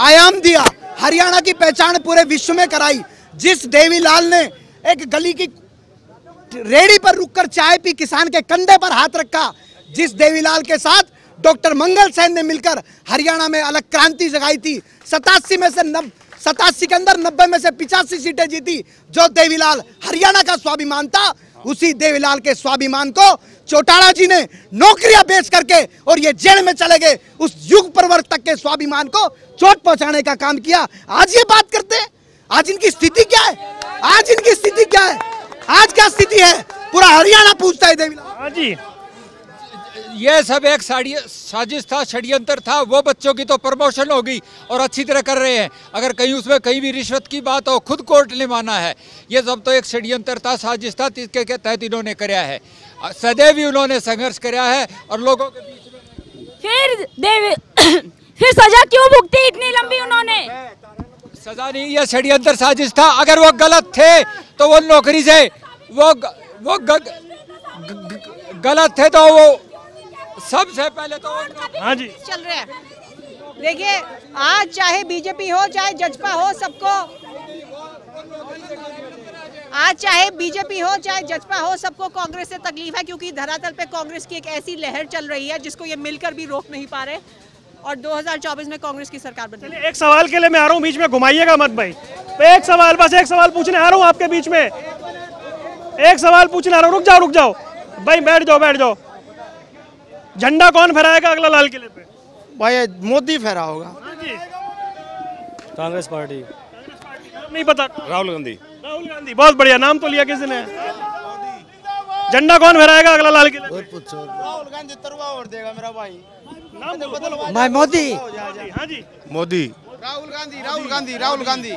आयाम दिया, हरियाणा की पहचान पूरे विश्व में कराई, जिस देवीलाल ने एक गली की रेडी पर रुककर चाय पी, किसान के कंधे पर हाथ रखा, जिस देवीलाल के साथ डॉक्टर मंगल सेन ने मिलकर हरियाणा में अलग क्रांति जगाई थी, 87 के अंदर 90 में से 85 सीटें जीती, जो देवीलाल हरियाणा का स्वाभिमान था, उसी देवीलाल के स्वाभिमान को चौटाला जी ने नौकरियां बेच करके और ये जेल में चले गए, उस युग प्रवर्तक के स्वाभिमान को चोट पहुंचाने का काम किया। आज ये बात करते हैं, आज इनकी स्थिति क्या है, आज इनकी स्थिति क्या है, आज क्या स्थिति है, पूरा हरियाणा पूछता है देवीलाल। हाँ जी, ये सब एक साजिश था, षड्यंत्र था। वो बच्चों की तो प्रमोशन हो गई और अच्छी तरह कर रहे हैं। अगर कहीं उसमें कहीं भी रिश्वत की बात हो, खुद कोर्ट ने माना है। ये सब तो एक षड्यंत्र था, साजिश था, जिसके तहत इन्होंने कराया है। सदैव ही उन्होंने संघर्ष कराया है और लोगों के बीच में फिर सजा क्यों भुगती इतनी लंबी उन्होंने? सजा नहीं, ये षड्यंत्र साजिश था। अगर वो गलत थे तो वो नौकरी से गलत थे तो वो सबसे पहले तो हाँ जी चल रहे हैं। देखिए आज चाहे बीजेपी हो चाहे जजपा हो, सबको आज चाहे बीजेपी हो चाहे जजपा हो, सबको कांग्रेस से तकलीफ है, क्योंकि धरातल पे कांग्रेस की एक ऐसी लहर चल रही है जिसको ये मिलकर भी रोक नहीं पा रहे और 2024 में कांग्रेस की सरकार बन रही है। एक सवाल के लिए मैं आ रहा हूँ, बीच में घुमाइएगा मत भाई। एक सवाल, बस एक सवाल पूछने आ रहा हूँ आपके बीच में, एक सवाल पूछने आ रहा हूँ। रुक जाओ भाई, बैठ जाओ। झंडा कौन फहराएगा अगला लाल किले पे? भाई मोदी फहरा होगा। कांग्रेस पार्टी नहीं पता। राहुल गांधी। बहुत बढ़िया, नाम तो लिया किसी ने। झंडा कौन फहराएगा अगला लाल किले पे? राहुल गांधी तरवा और देगा मेरा भाई। भाई मोदी। हाँ जी मोदी। राहुल गांधी।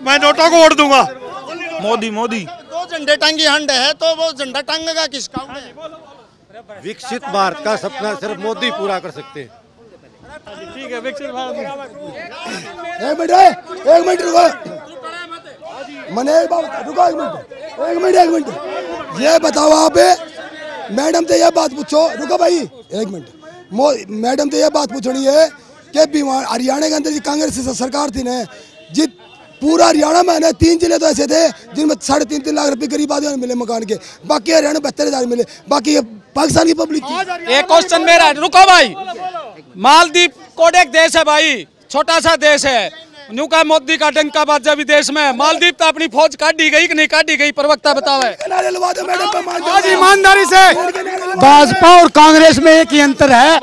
मैं नोटों को वोट दूंगा। मोदी। दो झंडे टांगी हंड है तो वो झंडा टांगेगा किसका? विकसित भारत का सपना सिर्फ मोदी पूरा कर सकते हैं। ठीक है, विकसित भारत। एक मिनट रुको, मैंने रुको एक मिनट, ये बताओ आप मैडम से ये बात पूछो, रुको भाई एक मिनट, मैडम से ये बात पूछनी है कि हरियाणा के अंदर जी कांग्रेस सरकार थी ना, जित पूरा हरियाणा में ना 3 जिले तो ऐसे थे जिनमें 3.5 लाख रुपए गरीब आदमी मिले मकान के, बाकी हरियाणा 72,000 मिले, बाकी ये पाकिस्तान की पब्लिक की। एक क्वेश्चन मेरा, रुको भाई, मालदीव कोडेक देश है भाई, छोटा सा देश है, न्यू का मोदी का डंका बाजा भी देश में। मालदीव तो अपनी फौज काटी गई कि नहीं काटी गई, प्रवक्ता बतावे। आज ईमानदारी से भाजपा और कांग्रेस में एक ही अंतर है,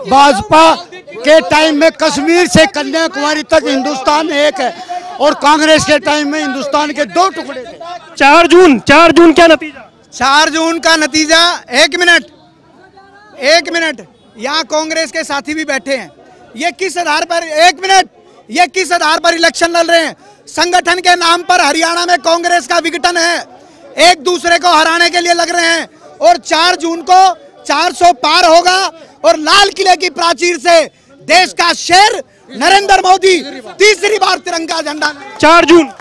भाजपा के टाइम में कश्मीर से कन्याकुमारी तक हिंदुस्तान एक है और कांग्रेस के टाइम में हिंदुस्तान के 2 टुकड़े थे। 4 जून क्या नतीजा? 4 जून का नतीजा, एक मिनट, यहाँ कांग्रेस के साथी भी बैठे हैं, ये किस आधार पर, एक मिनट, ये किस आधार पर इलेक्शन लड़ रहे हैं? संगठन के नाम पर हरियाणा में कांग्रेस का विघटन है, एक दूसरे को हराने के लिए लग रहे हैं और 4 जून को 400 पार होगा और लाल किले की प्राचीर से देश का शेर नरेंद्र मोदी तीसरी बार तिरंगा झंडा। 4 जून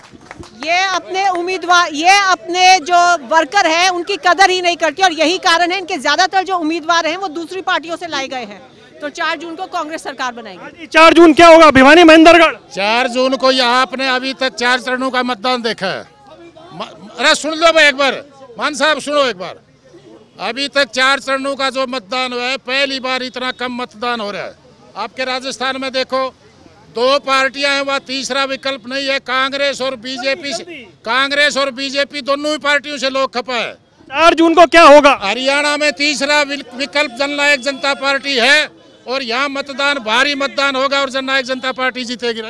ये अपने उम्मीदवार, ये अपने जो वर्कर हैं उनकी कदर ही नहीं करती और यही कारण है इनके ज्यादातर जो उम्मीदवार हैं वो दूसरी पार्टियों से लाए गए हैं। तो 4 जून को कांग्रेस सरकार बनाएगी। 4 जून क्या होगा भिवानी महेंद्रगढ़? 4 जून को यहाँ आपने अभी तक 4 चरणों का मतदान देखा है। अरे सुन लो भाई एक बार, मान साहब सुनो एक बार, अभी तक 4 चरणों का जो मतदान हुआ है, पहली बार इतना कम मतदान हो रहा है। आपके राजस्थान में देखो दो पार्टियां हैं, वह तीसरा विकल्प नहीं है। कांग्रेस और बीजेपी दोनों ही पार्टियों से लोग खपा है। 4 जून को क्या होगा? हरियाणा में तीसरा विकल्प जननायक जनता पार्टी है और यहाँ मतदान भारी मतदान होगा और जननायक जनता पार्टी जीतेगी।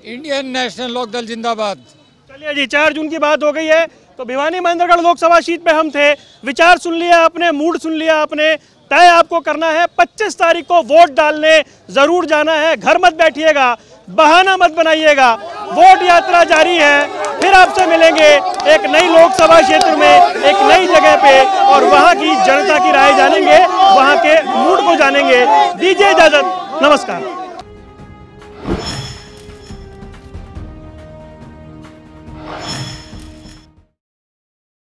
इंडियन नेशनल लोकदल जिंदाबाद। चलिए जी, 4 जून की बात हो गई है। तो भिवानी महेंद्रगढ़ लोकसभा सीट पे हम थे, विचार सुन लिया आपने, मूड सुन लिया आपने। तय आपको करना है 25 तारीख को वोट डालने जरूर जाना है। घर मत बैठिएगा, बहाना मत बनाइएगा, वोट यात्रा जारी है। फिर आपसे मिलेंगे एक नई लोकसभा क्षेत्र में, एक नई जगह पे, और वहां की जनता की राय जानेंगे, वहां के मूड को जानेंगे। दीजिए इजाजत, नमस्कार।